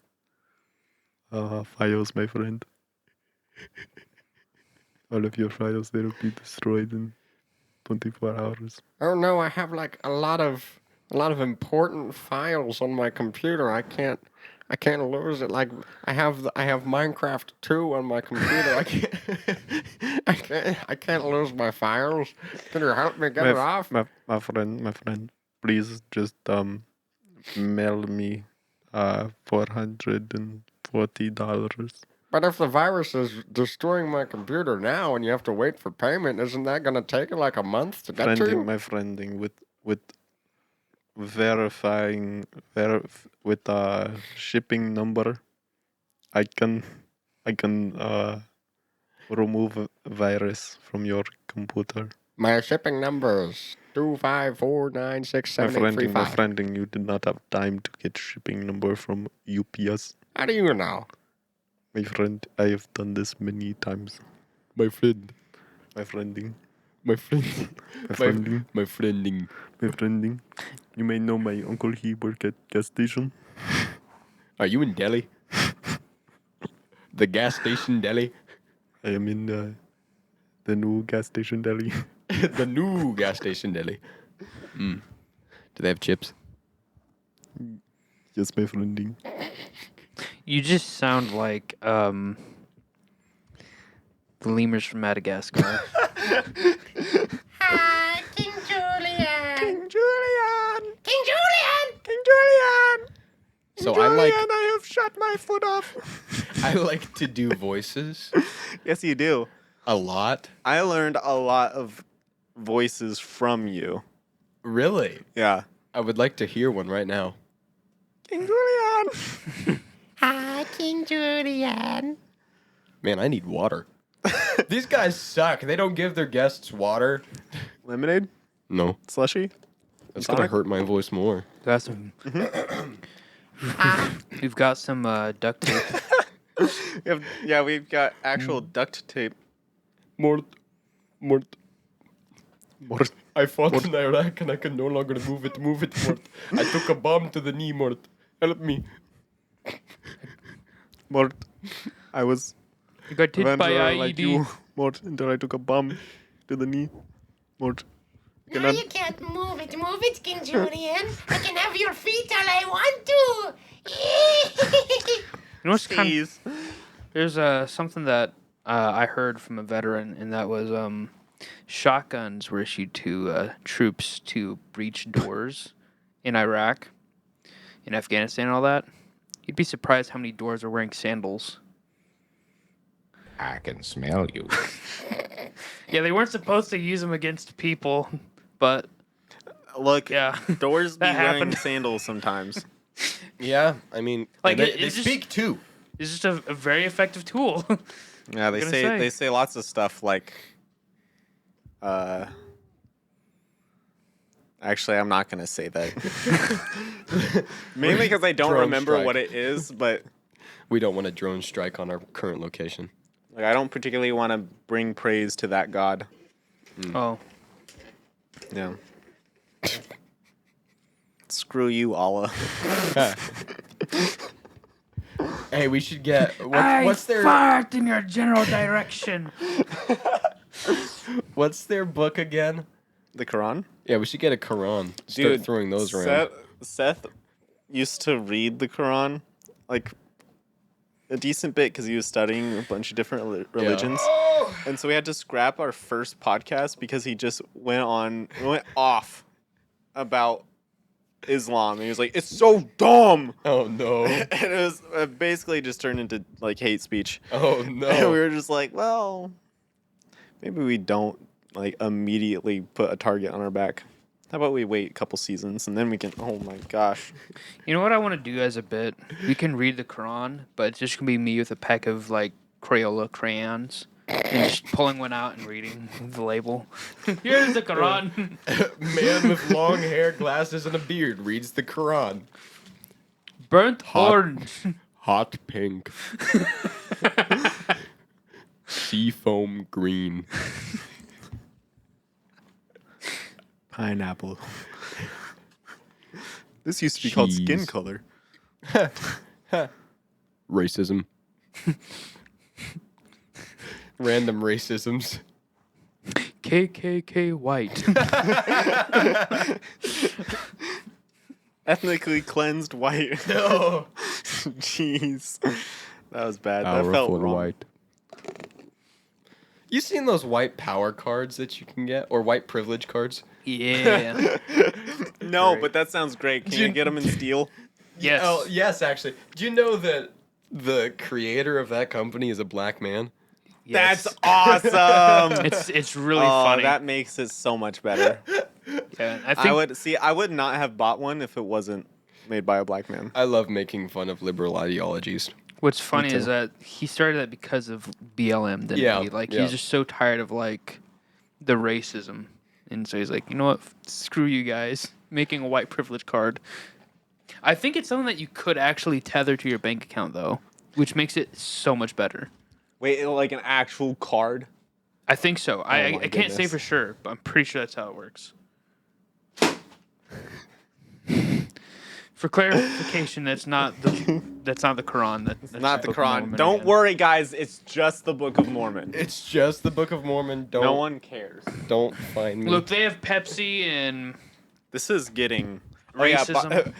files, my friend. All of your files, they will be destroyed in 24 hours. Oh no, I have like a lot of important files on my computer. I can't lose it. Like I have Minecraft 2 on my computer. I can't lose my files. Can you help me get it off? My friend, please just mail me $440. But if the virus is destroying my computer now and you have to wait for payment, isn't that going to take like a month to get to you? My friending with verifying with shipping number, I can remove a virus from your computer. My shipping number is 254967835. My friending, you did not have time to get shipping number from UPS. How do you know? My friend, I have done this many times. My friend. My friending. My friend. My friending. My friending. My friending. You may know my uncle, he work at gas station. Are you in Delhi? The gas station Delhi? I am in the new gas station Delhi. The new gas station Delhi. Do they have chips? Yes, my friending. You just sound like the lemurs from Madagascar. Hi, King Julian. King Julian! King Julian. King Julian! So I have shot my foot off. I like to do voices Yes, you do. a lot. I learned a lot of voices from you. Really? Yeah. I would like to hear one right now. King Julian! Hi, King Julian. Man, I need water. These guys suck. They don't give their guests water. Lemonade? No, Slushy? it's gonna hurt my voice more. Got some. We've got some duct tape. We've got actual duct tape. Mort. Mort. I fought in Iraq and I can no longer move it, Mort. I took a bomb to the knee, Mort. Help me. Mort. I was You got hit by Avenger IED. like you, Mort, until I took a bomb to the knee. Mort. No, you can't move it, King Julian. I can have your feet all I want to. You know what's kind Jeez. There's something that I heard from a veteran, and that was shotguns were issued to troops to breach doors in Iraq, in Afghanistan, and all that. You'd be surprised how many doors are wearing sandals. I can smell you. Yeah, they weren't supposed to use them against people, but Look, yeah, doors be That wearing happened. sandals sometimes. Yeah, I mean, Like, they it's just- speak too. it's just a very effective tool. Yeah, they gonna say say? they say lots of stuff like actually I'm not gonna say that. Mainly because I don't Drone remember strike. what it is, but We don't want a drone strike on our current location. like, I don't particularly want to bring praise to that god. Oh, Yeah. Screw you, Allah. Hey, we should get what's their fart in your general direction. what's their book again? The Quran? Yeah, we should get a Quran. Start throwing those around. Seth used to read the Quran, like a decent bit, because he was studying a bunch of different religions, and so we had to scrap our first podcast because he just went off about Islam, and he was like, "It's so dumb." Oh no. And it was basically just turned into like hate speech. Oh And we no. were just like, well, maybe we don't like immediately put a target on our back. How about we wait a couple seasons and then we can? Oh my gosh! You know what I want to do as a bit? We can read the Quran, but it's just gonna be me with a pack of like Crayola crayons and just pulling one out and reading the label. Here's the Quran. Man with long hair, glasses, and a beard reads the Quran. Burnt Hot. orange. Hot pink. Seafoam green. Pineapple. This used to be called skin Cheese. color. Racism. Random racisms. KKK white. Ethnically cleansed white. No. Jeez. That was bad. That felt Powerful wrong. white. You seen those white power cards that you can get, or white privilege cards? Yeah. No, Great. but that sounds great. Can Do you you- get them in steel? Yes. Oh, yes, actually. Do you know that the creator of that company is a black man? Yes. That's awesome. It's really Oh, funny. that makes it so much better. Yeah, I think I would not have bought one if it wasn't made by a black man. I love making fun of liberal ideologies. what's funny too. is that he started that because of BLM, didn't Yeah, he? Like yeah. he's just so tired of like the racism, and so he's like, you know what? Screw you guys, making a white privilege card. I think it's something that you could actually tether to your bank account though, which makes it so much better. Wait, like an actual card? I think so. I my can't say goodness. for sure, but I'm pretty sure that's how it works. For clarification, that's not the Quran. That's Not the Book of Quran. Mormon Don't again. worry, guys. It's just the Book of Mormon. It's just the Book of Mormon. Don't, No one cares. don't find me. Look, they have Pepsi and This is getting racism.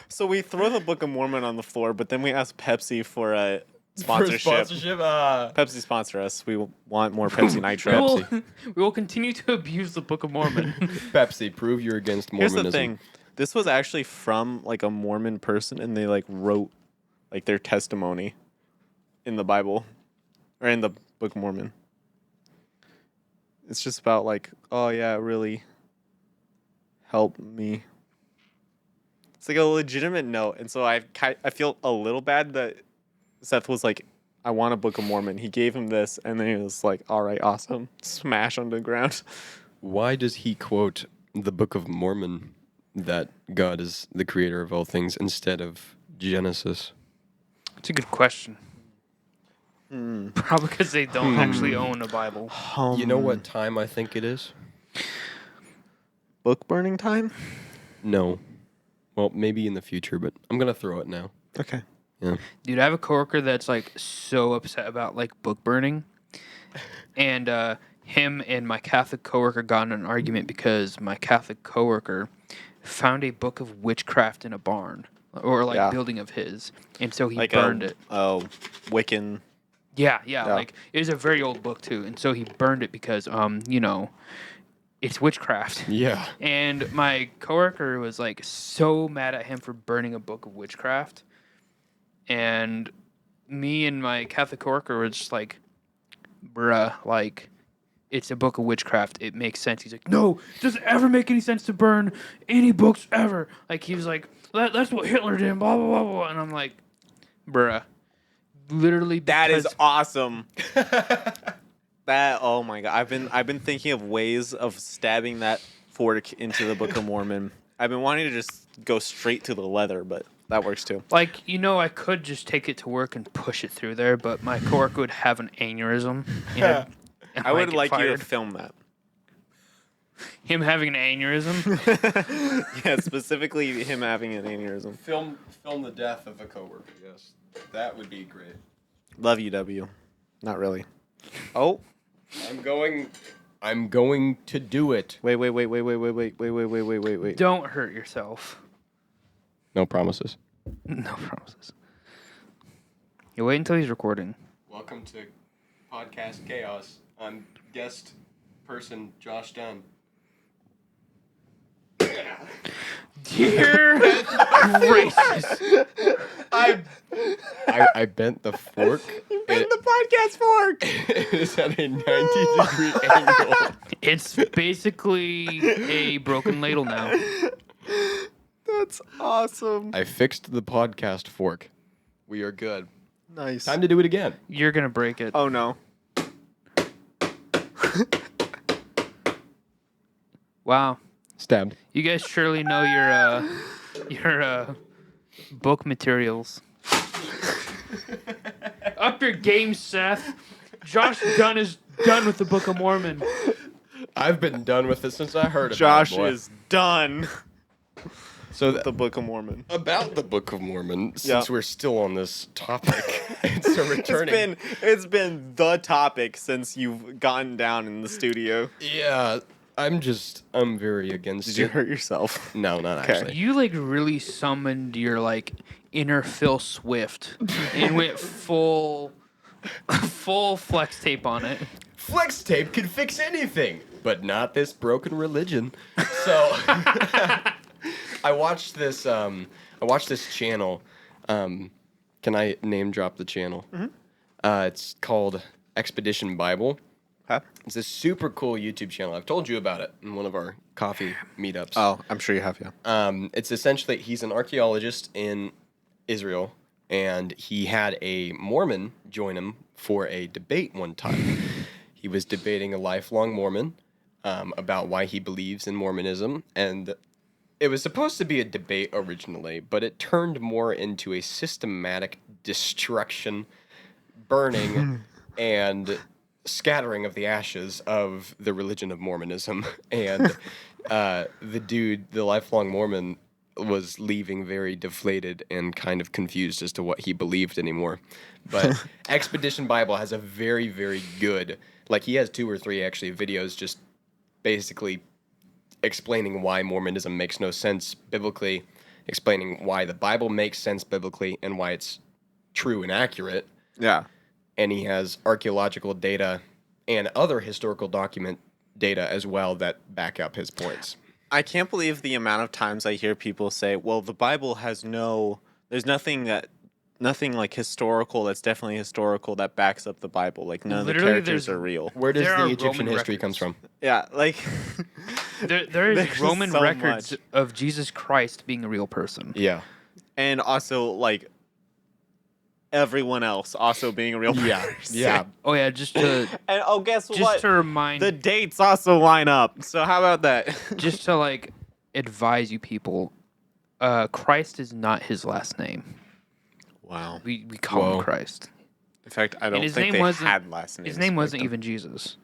so we throw the Book of Mormon on the floor, but then we ask Pepsi for a For sponsorship. sponsorship. Pepsi sponsor us. We want more Pepsi Nitro. we will continue to abuse the Book of Mormon. Pepsi, prove you're against Here's Mormonism. the thing. This was actually from like a Mormon person, and they like wrote like their testimony in the Bible or in the Book of Mormon. It's just about like, oh yeah, it really helped me. It's like a legitimate note, and so I feel a little bad that Seth was like, I want a Book of Mormon. He gave him this, and then he was like, all right, awesome. Smash onto the ground. Why does he quote the Book of Mormon that God is the creator of all things instead of Genesis? It's a good question. Probably because they don't actually own a Bible. You know what time I think it is? Book burning time? No. Well, maybe in the future, but I'm going to throw it now. Okay. Yeah. Dude, I have a coworker that's like so upset about like book burning, and him and my Catholic coworker got in an argument because my Catholic coworker found a book of witchcraft in a barn or like Yeah. building of his, and so he Like burned it. Oh, Wiccan. Yeah, Yeah. like it was a very old book too, and so he burned it because it's witchcraft. Yeah. And my coworker was like so mad at him for burning a book of witchcraft. And me and my Catholic coworker were just like, bruh, like, it's a book of witchcraft. It makes sense. He's like, no, it doesn't ever make any sense to burn any books ever. Like, he was like, that's what Hitler did, blah, blah, blah, blah. And I'm like, bruh, literally That is because- awesome. That, oh my god. I've been thinking of ways of stabbing that fork into the Book of Mormon. I've been wanting to just go straight to the leather, but that works too. Like, I could just take it to work and push it through there, but my coworker would have an aneurysm. And I would get like you to fired. film that. Him having an aneurysm? Yeah, specifically him having an aneurysm. Film the death of a coworker, yes. That would be great. Love you, W. Not really. Oh, I'm going to do it. wait. Don't hurt yourself. No promises. No promises. You wait until he's recording. Welcome to Podcast Chaos. I'm guest person Josh Dunn. Dear gracious. I bent the fork. Bend the podcast fork. It is at a 90-degree angle. It's basically a broken ladle now. That's awesome. I fixed the podcast fork. We are good. Nice. Time to do it again. You're gonna break it. Oh no. Wow. Stabbed. You guys surely know your book materials. Up your game, Seth. Josh Dunn is done with the Book of Mormon. I've been done with it since I heard about Josh it, boy. is done. So The Book of Mormon. about the Book of Mormon, since we're still on this topic, it's a returning. It's been the topic since you've gotten down in the studio. Yeah, I'm very against Did you it. hurt yourself? No, not actually. You like really summoned your like inner Phil Swift and went full flex tape on it. Flex tape can fix anything, but not this broken religion. So I watched this channel. Can I name drop the channel? Mm-hmm. It's called Expedition Bible. Huh? It's a super cool YouTube channel. I've told you about it in one of our coffee meetups. Oh, I'm sure you have, yeah. It's essentially, he's an archaeologist in Israel, and he had a Mormon join him for a debate one time. He was debating a lifelong Mormon about why he believes in Mormonism, and it was supposed to be a debate originally, but it turned more into a systematic destruction, burning, and scattering of the ashes of the religion of Mormonism. And the lifelong Mormon, was leaving very deflated and kind of confused as to what he believed anymore. But Expedition Bible has a very, very good, like he has 2 or 3 actually videos just basically explaining why Mormonism makes no sense biblically, explaining why the Bible makes sense biblically and why it's true and accurate. Yeah. And he has archaeological data and other historical document data as well that back up his points. I can't believe the amount of times I hear people say, well, the Bible has there's nothing like historical that's definitely historical that backs up the Bible. Like none Literally, of the characters there's- are real. Where does There the are Egyptian Roman history records. comes from? Yeah, like There is There's Roman so records much. of Jesus Christ being a real person. Yeah. and also like everyone else also being a real person. Yeah. Oh yeah, just to And guess just what? to remind, The dates also line up. So how about that? just to like advise you people, Christ is not his last name. Wow. We call Whoa. him Christ. In fact, I don't his think name they wasn't- had last names. His name back wasn't then. even Jesus.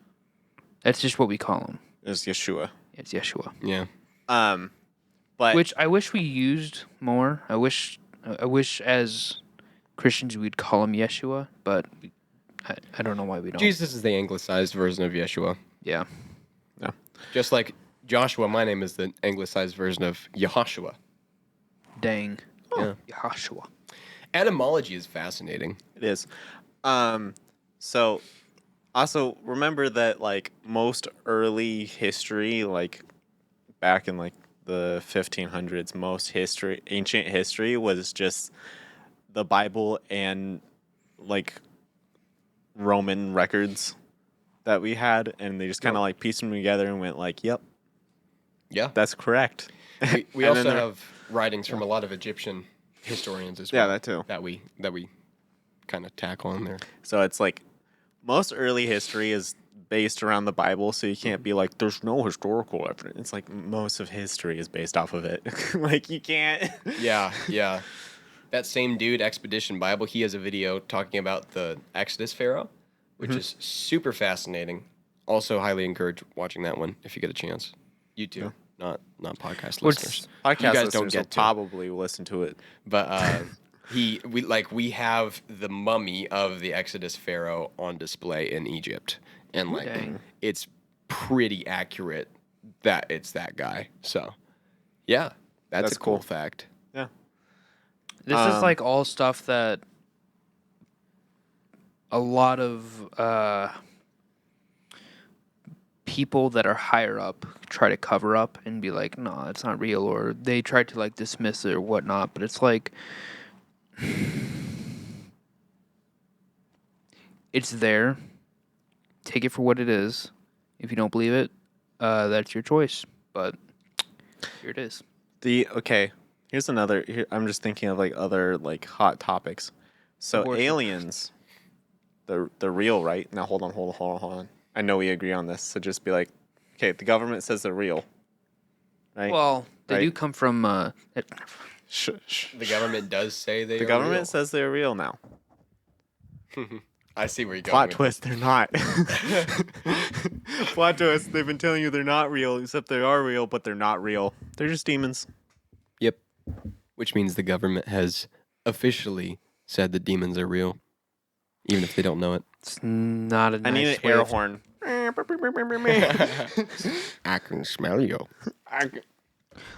That's just what we call him. It was Yeshua. It's Yeshua. Yeah. But Which I wish we used more. I wish as Christians we'd call him Yeshua, but I don't know why we don't. Jesus is the anglicized version of Yeshua. Yeah. Just like Joshua, my name is the anglicized version of Yehoshua. Dang. Yeah. Yahshua. Etymology is fascinating. it is. So also remember that like most early history, like back in like the 1500s, ancient history was just the Bible and like Roman records that we had, and they just kind of like pieced them together and went like, "Yep, Yeah. that's correct." We And also then have writings from a lot of Egyptian historians as Yeah, well. that too. That we kind of tackle in there. So it's like most early history is based around the Bible, so you can't be like, "There's no historical evidence." It's like most of history is based off of it. Like you can't. Yeah. That same dude, Expedition Bible, he has a video talking about the Exodus Pharaoh, which is super fascinating. Also, highly encourage watching that one if you get a chance. You too, not podcast listeners. Podcast You guys listeners don't will get to. probably listen to it. But we have the mummy of the Exodus Pharaoh on display in Egypt, and like Dang. it's pretty accurate that it's that guy. So, yeah, that's a cool cool. fact. Yeah. This is like all stuff that a lot of people that are higher up try to cover up and be like, no, it's not real, or they try to like dismiss it or whatnot. But it's like, it's there. Take it for what it is. If you don't believe it, that's your choice. But here it is. Here's another. I'm just thinking of like other like hot topics. So Abortion. aliens, they're real, right? Now hold on. I know we agree on this. So just be like, okay, the government says they're real, right? Well, they Right? do come from. The government does say they The are government real. says they're real now. I see where you're going. Plot with twist, they're not. Plot twist, they've been telling you they're not real, except they are real, but they're not real. They're just demons. Yep. Which means the government has officially said that demons are real, even if they don't know it. It's not a nice I need an way air of- horn. I can smell you. I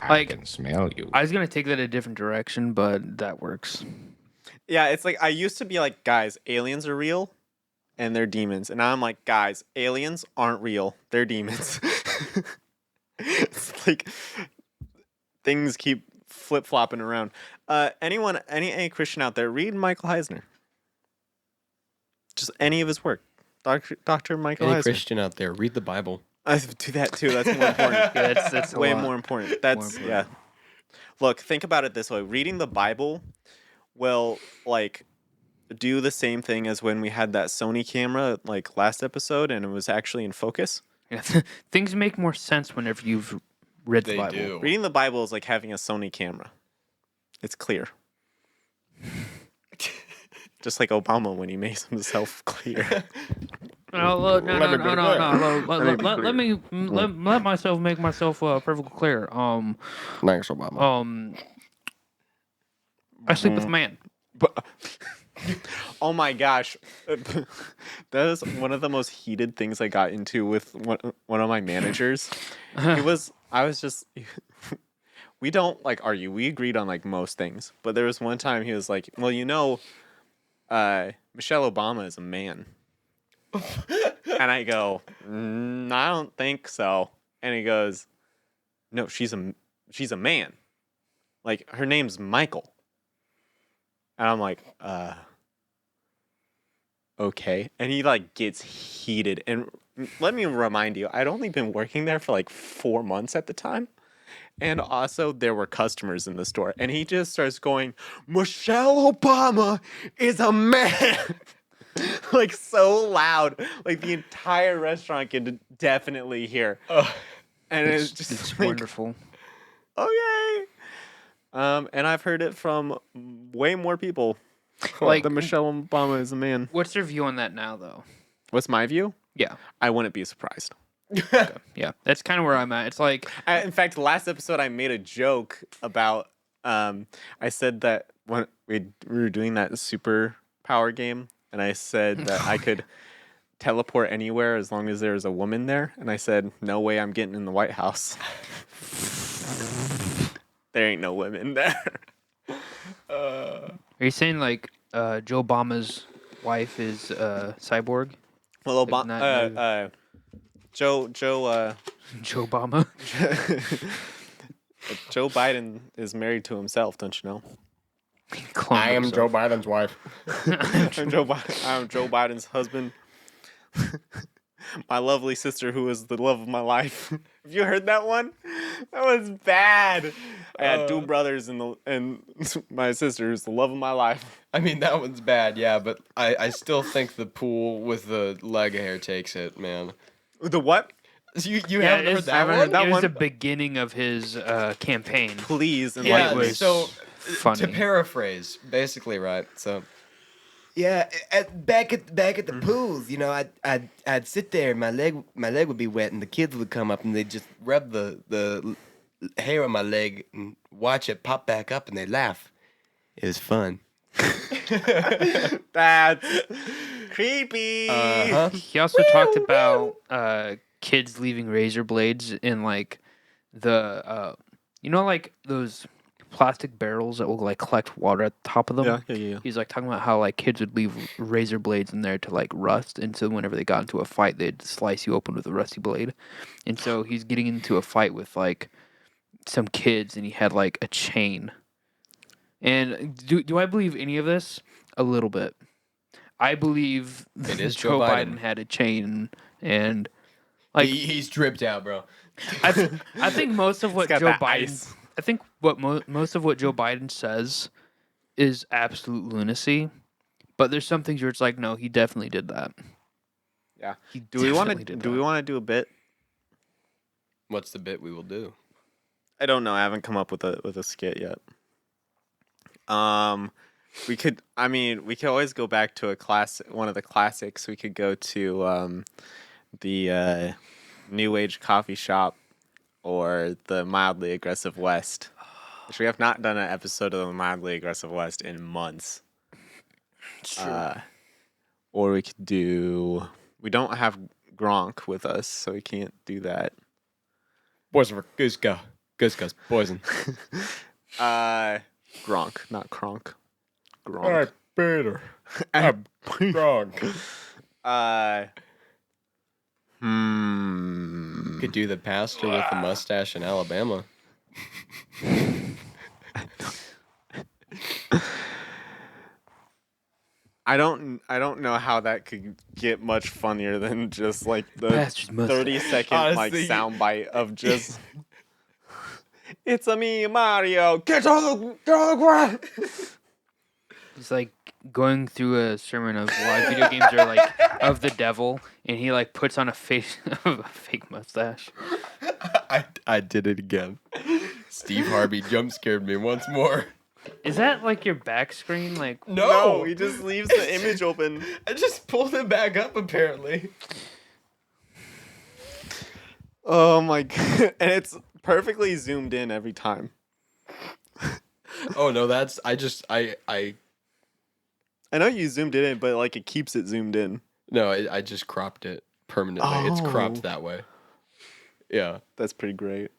Like- can smell you. I was gonna take that a different direction, but that works. Yeah, it's like I used to be like, guys, aliens are real and they're demons. And now I'm like, guys, aliens aren't real. They're demons. It's like things keep flip-flopping around. Any Christian out there, read Michael Heisner. Just any of his work. Dr. Michael Any Heisner. Christian out there, read the Bible. I do that too. That's more important. Yeah, that's a way lot. more important. That's important. yeah. Look, think about it this way. Reading the Bible will like do the same thing as when we had that Sony camera like last episode and it was actually in focus. Yeah, things make more sense whenever you've read the They Bible. do. Reading the Bible is like having a Sony camera. It's clear. Just like Obama when he makes himself clear. No, let myself make myself perfectly clear. Thanks, Obama. I sleep with a man. Oh my gosh. That was one of the most heated things I got into with one of my managers. I was just we don't like argue. We agreed on like most things. But there was one time he was like, well, Michelle Obama is a man. And I go, I don't think so. And he goes, no, she's a man. Like her name's Michael. And I'm like, okay. And he like gets heated. And let me remind you, I'd only been working there for like 4 months at the time. And also there were customers in the store. And he just starts going, Michelle Obama is a man. Like so loud. Like the entire restaurant could definitely hear. And it's just It's like, wonderful. okay. And I've heard it from way more people. Like- that Michelle Obama is a man. What's their view on that now, though? What's my view? Yeah, I wouldn't be surprised. yeah. That's kind of where I'm at. It's like, In fact, last episode I made a joke about. I said that when we were doing that superpower game, and I said that I could teleport anywhere as long as there's a woman there, and I said, "No way, I'm getting in the White House." There ain't no women there. are you saying like Joe Obama's wife is cyborg? Well, Like, not Joe Joe Obama. Joe Biden is married to himself, don't you know? Clone himself. Biden's wife. I'm Joe Biden's husband. My lovely sister, who is the love of my life. Have you heard that one? That was bad. I had two brothers and my sister, who's the love of my life. I mean, that one's bad, yeah, but I still think the pool with the leg hair takes it, man. The what? You Yeah, haven't it heard is- that I haven't one? heard that it was one. the beginning of his campaign. Please Yeah, enlighten me. so funny. to paraphrase, basically, right? So Yeah, back at the pools, you know, I'd sit there, and my leg would be wet, and the kids would come up and they'd just rub the hair on my leg and watch it pop back up, and they'd laugh. It was fun. That's creepy. Uh-huh. He also talked about kids leaving razor blades in like the like those plastic barrels that will like collect water at the top of them. Yeah. He's like talking about how like kids would leave razor blades in there to like rust, and so whenever they got into a fight, they'd slice you open with a rusty blade. And so he's getting into a fight with like some kids, and he had like a chain. And do I believe any of this? A little bit. I believe It is Joe Joe Biden. Biden had a chain, and like He's dripped out, bro. I think most of what got Joe that Biden, ice. I think what most of what Joe Biden says is absolute lunacy, but there's some things where it's like, no, he definitely did that. Yeah. He Do we want definitely to did do we that. want to do a bit? What's the bit we will do? I don't know. I haven't come up with a skit yet. We could always go back to one of the classics. We could go to the New Age coffee shop or the mildly aggressive West. Which we have not done an episode of the mildly aggressive West in months. Or we could do. We don't have Gronk with us, so we can't do that. Boys for Goose Go. Goose Go's poison. Gronk, not Kronk. Gronk. Peter. I'm Gronk. Could do the pastor with the mustache in Alabama. I don't know how that could get much funnier than just like the Pastor's mustache. 30-second like Honestly. soundbite of just it's a me Mario, get on the ground. He's like going through a sermon of why video games are like of the devil, and he like puts on a face of a fake mustache. I did it again. Steve Harvey jump scared me once more. Is that like your back screen? Like No, he just leaves the image open. I just pulled it back up apparently. Oh my god. And it's perfectly zoomed in every time. Oh no, that's I know you zoomed it in, but like it keeps it zoomed in. no, I just cropped it permanently. It's Oh. cropped that way. Yeah. That's pretty great.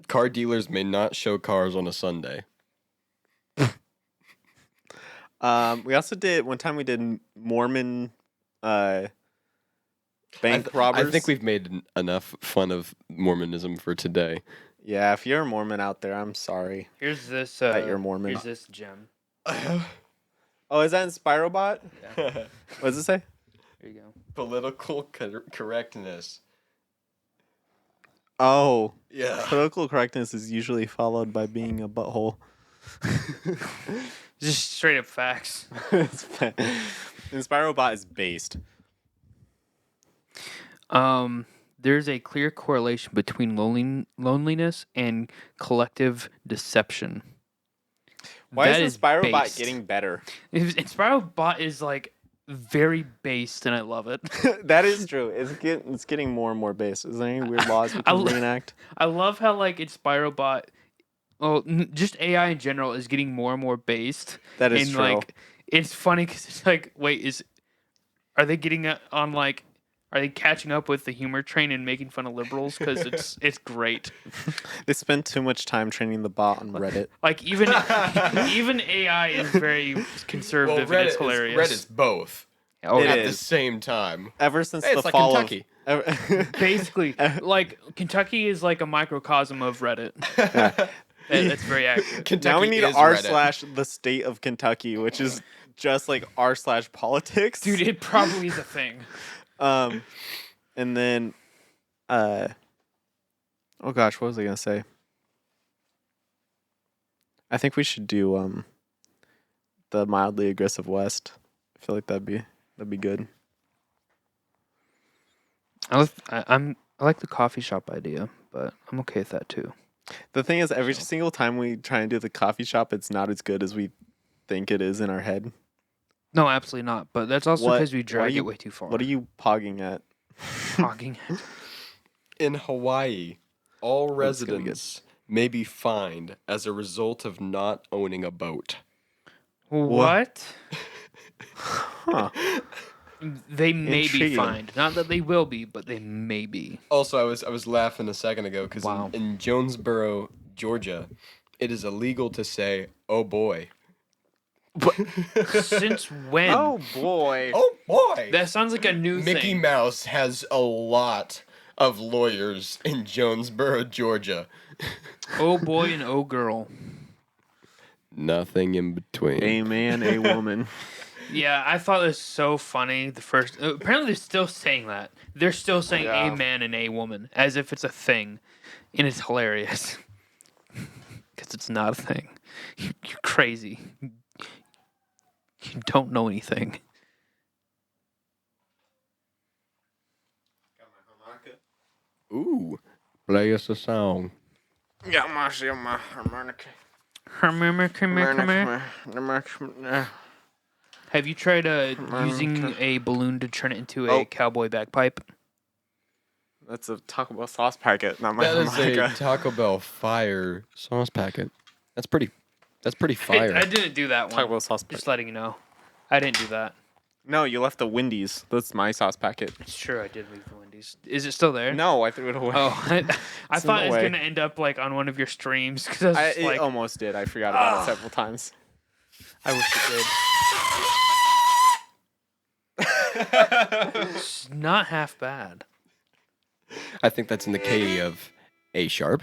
Car dealers may not show cars on a Sunday. We also did one time we did Mormon bank robbers. I think we've made enough fun of Mormonism for today. Yeah, if you're a Mormon out there, I'm sorry. here's this. That you're Mormon. Here's this gem. Oh, is that in Spirobot? Yeah. What does it say? There you go. Political correctness. Oh, Yeah. political correctness is usually followed by being a butthole. Just straight up facts. And Spirobot is based. There's a clear correlation between loneliness and collective deception. Why That is Spirobot based. getting better? And Spirobot is like very based, and I love it. That is true. It's getting more and more based. Is there any weird laws we I can lo- reenact? I love how like Spirobot, well, just AI in general is getting more and more based. That is and true. like it's funny because it's like, wait, are they getting on like? Are they catching up with the humor train and making fun of liberals? Because it's great. They spend too much time training the bot on Reddit. Like even AI is very conservative and it's hilarious. Reddit's both. Oh, It at is. the same time. Ever since Hey, the it's like fall Kentucky. basically, like Kentucky is like a microcosm of Reddit. That's very accurate. Kentucky now we need is r Reddit. / the state of Kentucky, which is just like r / politics. Dude, it probably is a thing. And then, oh gosh, what was I gonna say? I think we should do the mildly aggressive West. I feel like that'd be good. I like the coffee shop idea, but I'm okay with that too. The thing is, every single time we try and do the coffee shop, it's not as good as we think it is in our head. No, absolutely not. But that's also What- because we what are drag you- it way too far. What are you pogging at? talking? In Hawaii, all That's gonna be good. residents may be fined as a result of not owning a boat. What? Huh. They may be Intriguing. fined. Not that they will be, but they may be. Also, I was laughing a second ago because Wow. in Jonesboro, Georgia, it is illegal to say "oh boy." Since when? Oh boy. Oh boy! That sounds like a new Mickey thing. Mouse has a lot of lawyers in Jonesboro, Georgia. Oh boy and oh girl. Nothing in between. A man, a woman. Yeah, I thought it was so funny. The first, apparently they're still saying that. They're still saying Yeah. a man and a woman as if it's a thing, and it's hilarious because it's not a thing. You're crazy. You don't know anything. Ooh, play us a song. Got my harmonica. Have you tried using a balloon to turn it into a Oh. cowboy bagpipe? That's a Taco Bell sauce packet, not my That is harmonica. a Taco Bell fire sauce packet. That's pretty Hey, fire. I didn't do that Taco one. Bell sauce packet. Just letting you know. I didn't do that. No, you left the Wendy's. That's my sauce packet. It's true, I did leave the Wendy's. Is it still there? No, I threw it away. Oh, I It's thought in it the was way. going to end up like on one of your streams because I was just It like, almost did. I forgot about it several times. I wish it did. It's not half bad. I think that's in the key of A sharp.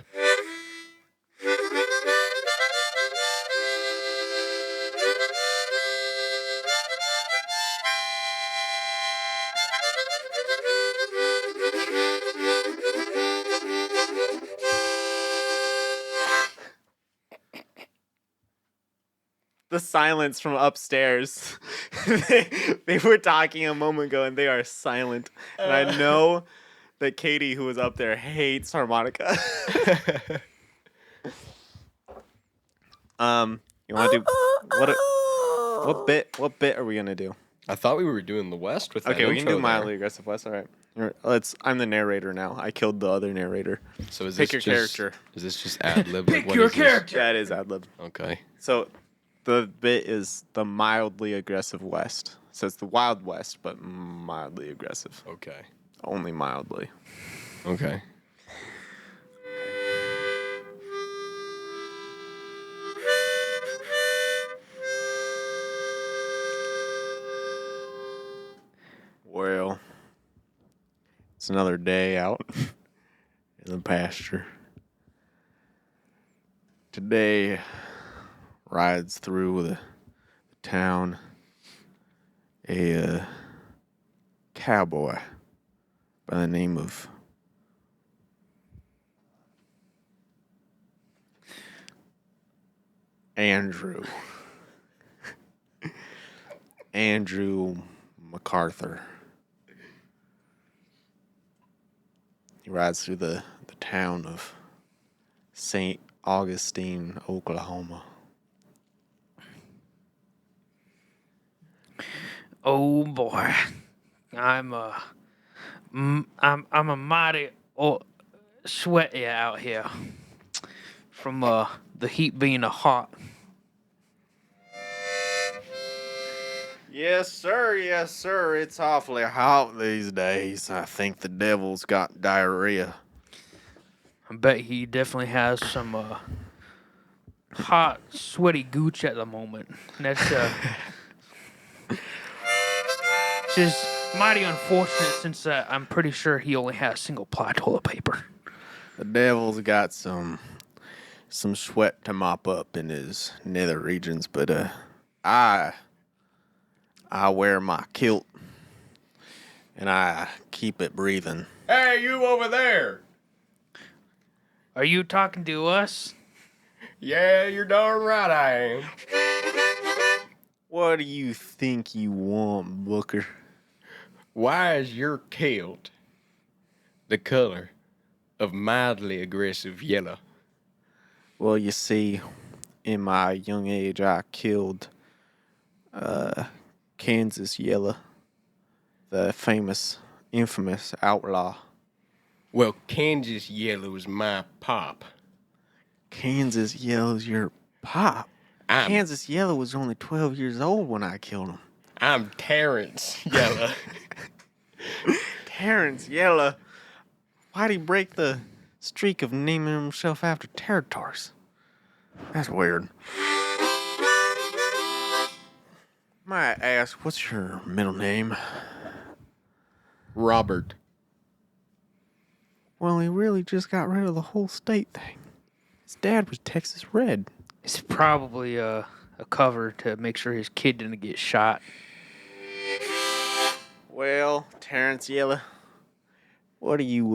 The silence from upstairs. they were talking a moment ago and they are silent. And I know that Katie, who was up there, hates harmonica. You want to do what bit are we gonna do? I thought we were doing the West with that Okay, we can intro do mildly there. aggressive West. All right. I'm the narrator now. I killed the other narrator. So is Pick this your just, character. Is this just ad lib? Pick your character. Yeah, it is ad lib. Okay. So the bit is the mildly aggressive West. So it's the Wild West, but mildly aggressive. Okay. Only mildly. Okay. Well, it's another day out in the pasture. Today rides through the town a cowboy by the name of Andrew. Andrew MacArthur. He rides through the town of St. Augustine, Oklahoma. Oh boy, I'm a mighty sweaty out here from the heat being hot. Yes, sir. Yes, sir. It's awfully hot these days. I think the devil's got diarrhea. I bet he definitely has some hot, sweaty gooch at the moment. And that's just mighty unfortunate since I'm pretty sure he only has single-ply toilet paper. The devil's got some sweat to mop up in his nether regions, but I wear my kilt and I keep it breathing. Hey, you over there! Are you talking to us? Yeah, you're darn right I am. What do you think you want, Booker? Why is your kilt the color of mildly aggressive yellow? Well, you see, in my young age, I killed Kansas Yellow, the infamous outlaw. Well, Kansas Yellow is my pop. Kansas Yellow's your pop. I'm- Kansas Yellow was only 12 years old when I killed him. I'm Terrence Yella. Terrence Yella. Why'd he break the streak of naming himself after territories? That's weird. Might I ask, what's your middle name? Robert. Well, he really just got rid of the whole state thing. His dad was Texas Red. It's probably a cover to make sure his kid didn't get shot. Well, Terrence Yella, what do you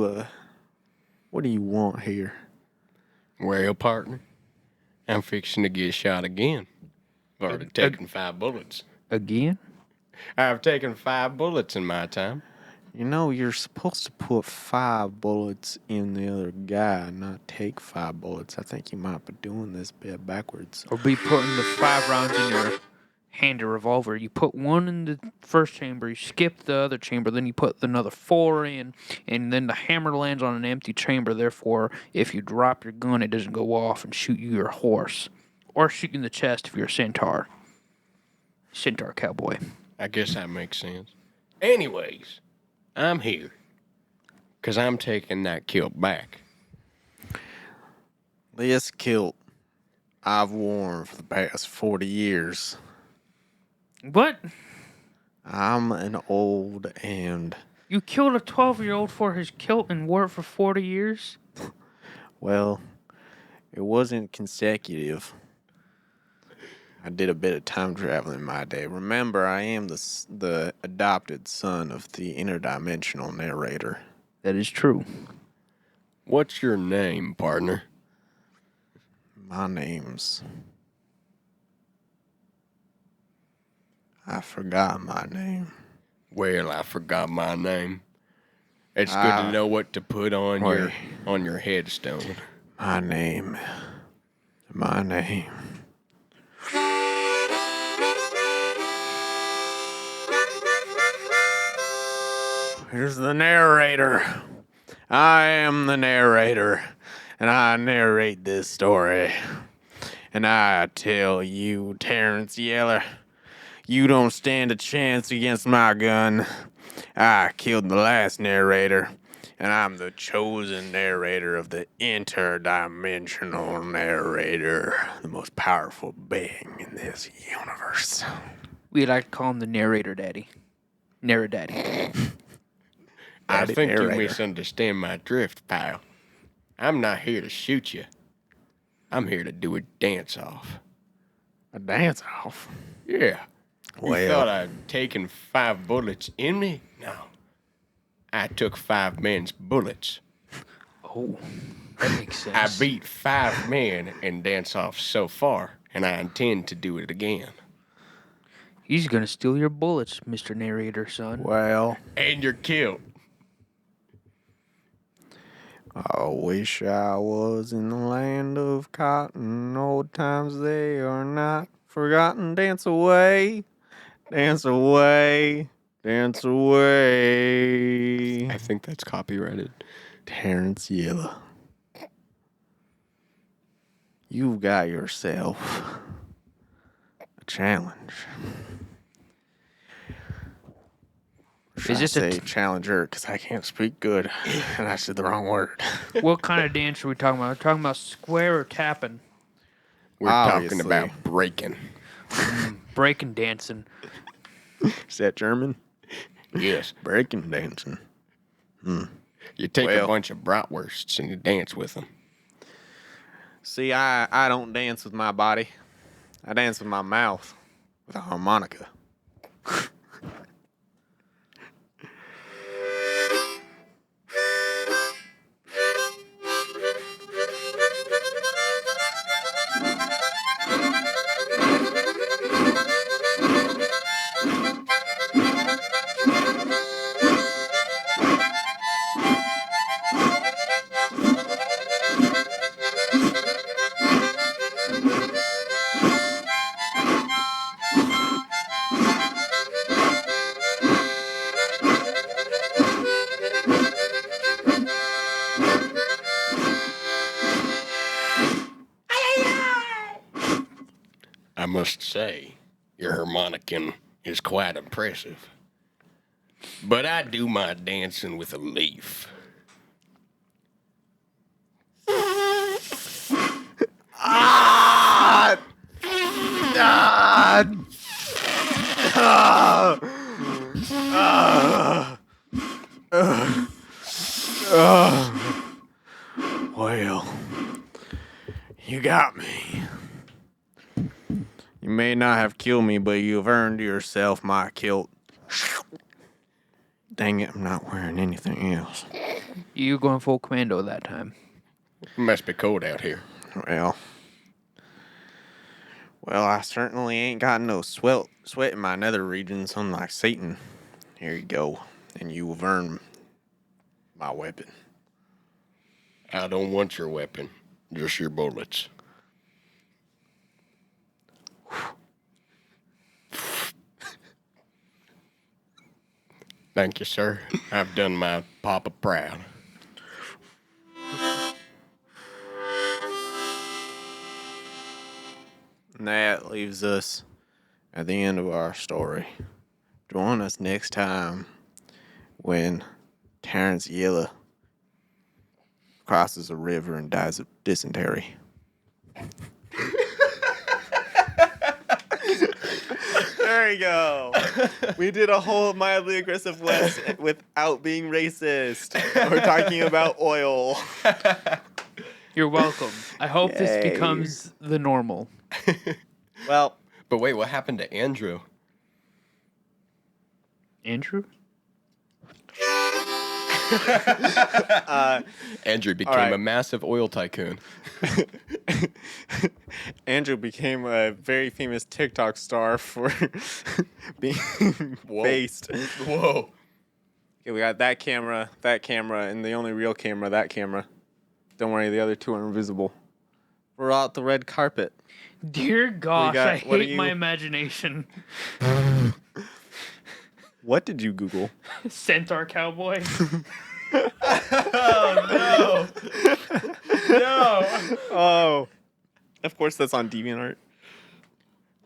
want here? Well, partner, I'm fixing to get shot again. I've already taken 5 bullets. Again? I've taken 5 bullets in my time. You know, you're supposed to put 5 bullets in the other guy, not take 5 bullets. I think you might be doing this bit backwards. Or be putting the 5 rounds in your hand of revolver. You put 1 in the first chamber, you skip the other chamber, then you put another 4 in, and then the hammer lands on an empty chamber. Therefore, if you drop your gun, it doesn't go off and shoot you your horse. Or shoot you in the chest if you're a centaur. Centaur cowboy. I guess that makes sense. Anyways, I'm here. Because I'm taking that kilt back. This kilt I've worn for the past 40 years. What? I'm an old and... You killed a 12-year-old for his kilt and wore it for 40 years? Well, it wasn't consecutive. I did a bit of time traveling in my day. Remember, I am the adopted son of the interdimensional narrator. That is true. What's your name, partner? My name's... I forgot my name. Well, I forgot my name. It's good to know what to put on your headstone. My name. Here's the narrator. I am the narrator, and I narrate this story. And I tell you, Terrence Yeller, you don't stand a chance against my gun. I killed the last narrator, and I'm the chosen narrator of the interdimensional narrator, the most powerful being in this universe. We like to call him the narrator daddy. Narrator daddy. I think you misunderstand my drift, pal. I'm not here to shoot you. I'm here to do a dance-off. A dance-off? Yeah. Well, You thought I'd taken 5 bullets in me? No. I took 5 men's bullets. Oh, that makes sense. I beat 5 men in dance-off so far, and I intend to do it again. He's gonna steal your bullets, Mr. Narrator, son. well, And you're killed. I wish I was in the land of cotton. Old times they are not forgotten. Dance away, dance away, dance away. I think that's copyrighted. Terrence Yella, you've got yourself a challenge. Is this a say challenger? Because I can't speak good, and I said the wrong word. What kind of dance are we talking about? Are we talking about square or tapping? We're talking Obviously. about breaking. Breaking dancing. Is that German? Yes. Breaking dancing. You take Well. a bunch of bratwursts and you dance with them. See, I don't dance with my body. I dance with my mouth, with a harmonica. I must say, your harmonicon is quite impressive. But I do my dancing with a leaf. Well, you got me. You may not have killed me, but you've earned yourself my kilt. Dang it, I'm not wearing anything else. You going full commando that time. Must be cold out here. Well, I certainly ain't got no sweat in my nether regions, unlike Satan. Here you go, and you have earned my weapon. I don't want your weapon, just your bullets. Thank you, sir. I've done my papa proud. And that leaves us at the end of our story. Join us next time when Terrence Yella crosses a river and dies of dysentery. There you go. We did a whole mildly aggressive West without being racist. We're talking about oil. You're welcome. I hope Yay. this becomes the normal. Well, But wait, what happened to Andrew? Andrew? Andrew became right. a massive oil tycoon. Andrew became a very famous TikTok star for being based. Whoa. Okay, we got that camera, and the only real camera, that camera. Don't worry, the other two are invisible. We're out the red carpet. Dear gosh, got- I what are hate my you- imagination. What did you Google? Centaur cowboy. Oh, of course that's on DeviantArt.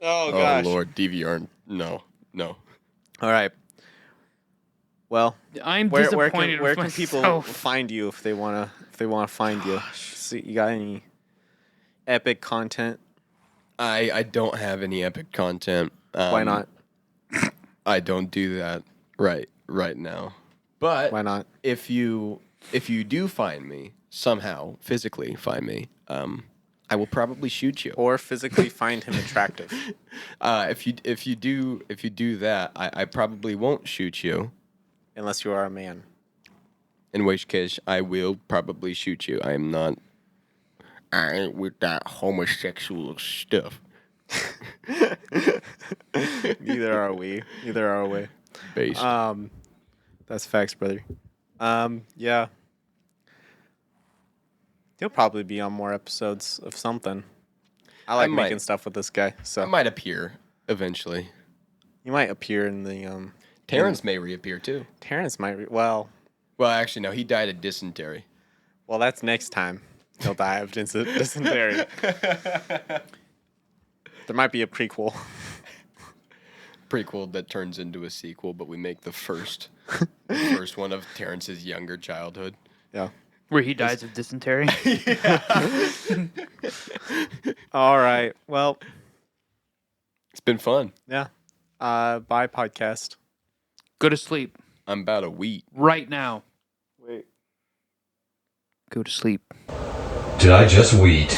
Oh Oh, gosh. Lord. DVR. No. All right. Well, I'm where disappointed can with people myself. find you if they wanna find you? See, you got any epic content? I don't have any epic content. Why not? I don't do that right now. But Why not? if you do find me, somehow physically find me, I will probably shoot you. Or physically find him attractive. If you do that, I probably won't shoot you. Unless you are a man. In which case, I will probably shoot you. I ain't with that homosexual stuff. Neither are we. Based. That's facts, brother. Yeah. He'll probably be on more episodes of something. I like might. making stuff with this guy, I so might appear eventually. you might appear in the Terrence may reappear too. Terrence might well, Actually, no, he died of dysentery. that's next time. He'll die of dysentery. There might be a prequel. Prequel that turns into a sequel, but we make the first one of Terrence's younger childhood. Yeah. Where he dies of dysentery. All right. Well, It's been fun. yeah. Bye, podcast. Go to sleep. I'm about a wheat. Right now. Wait. Go to sleep. Did I just weed?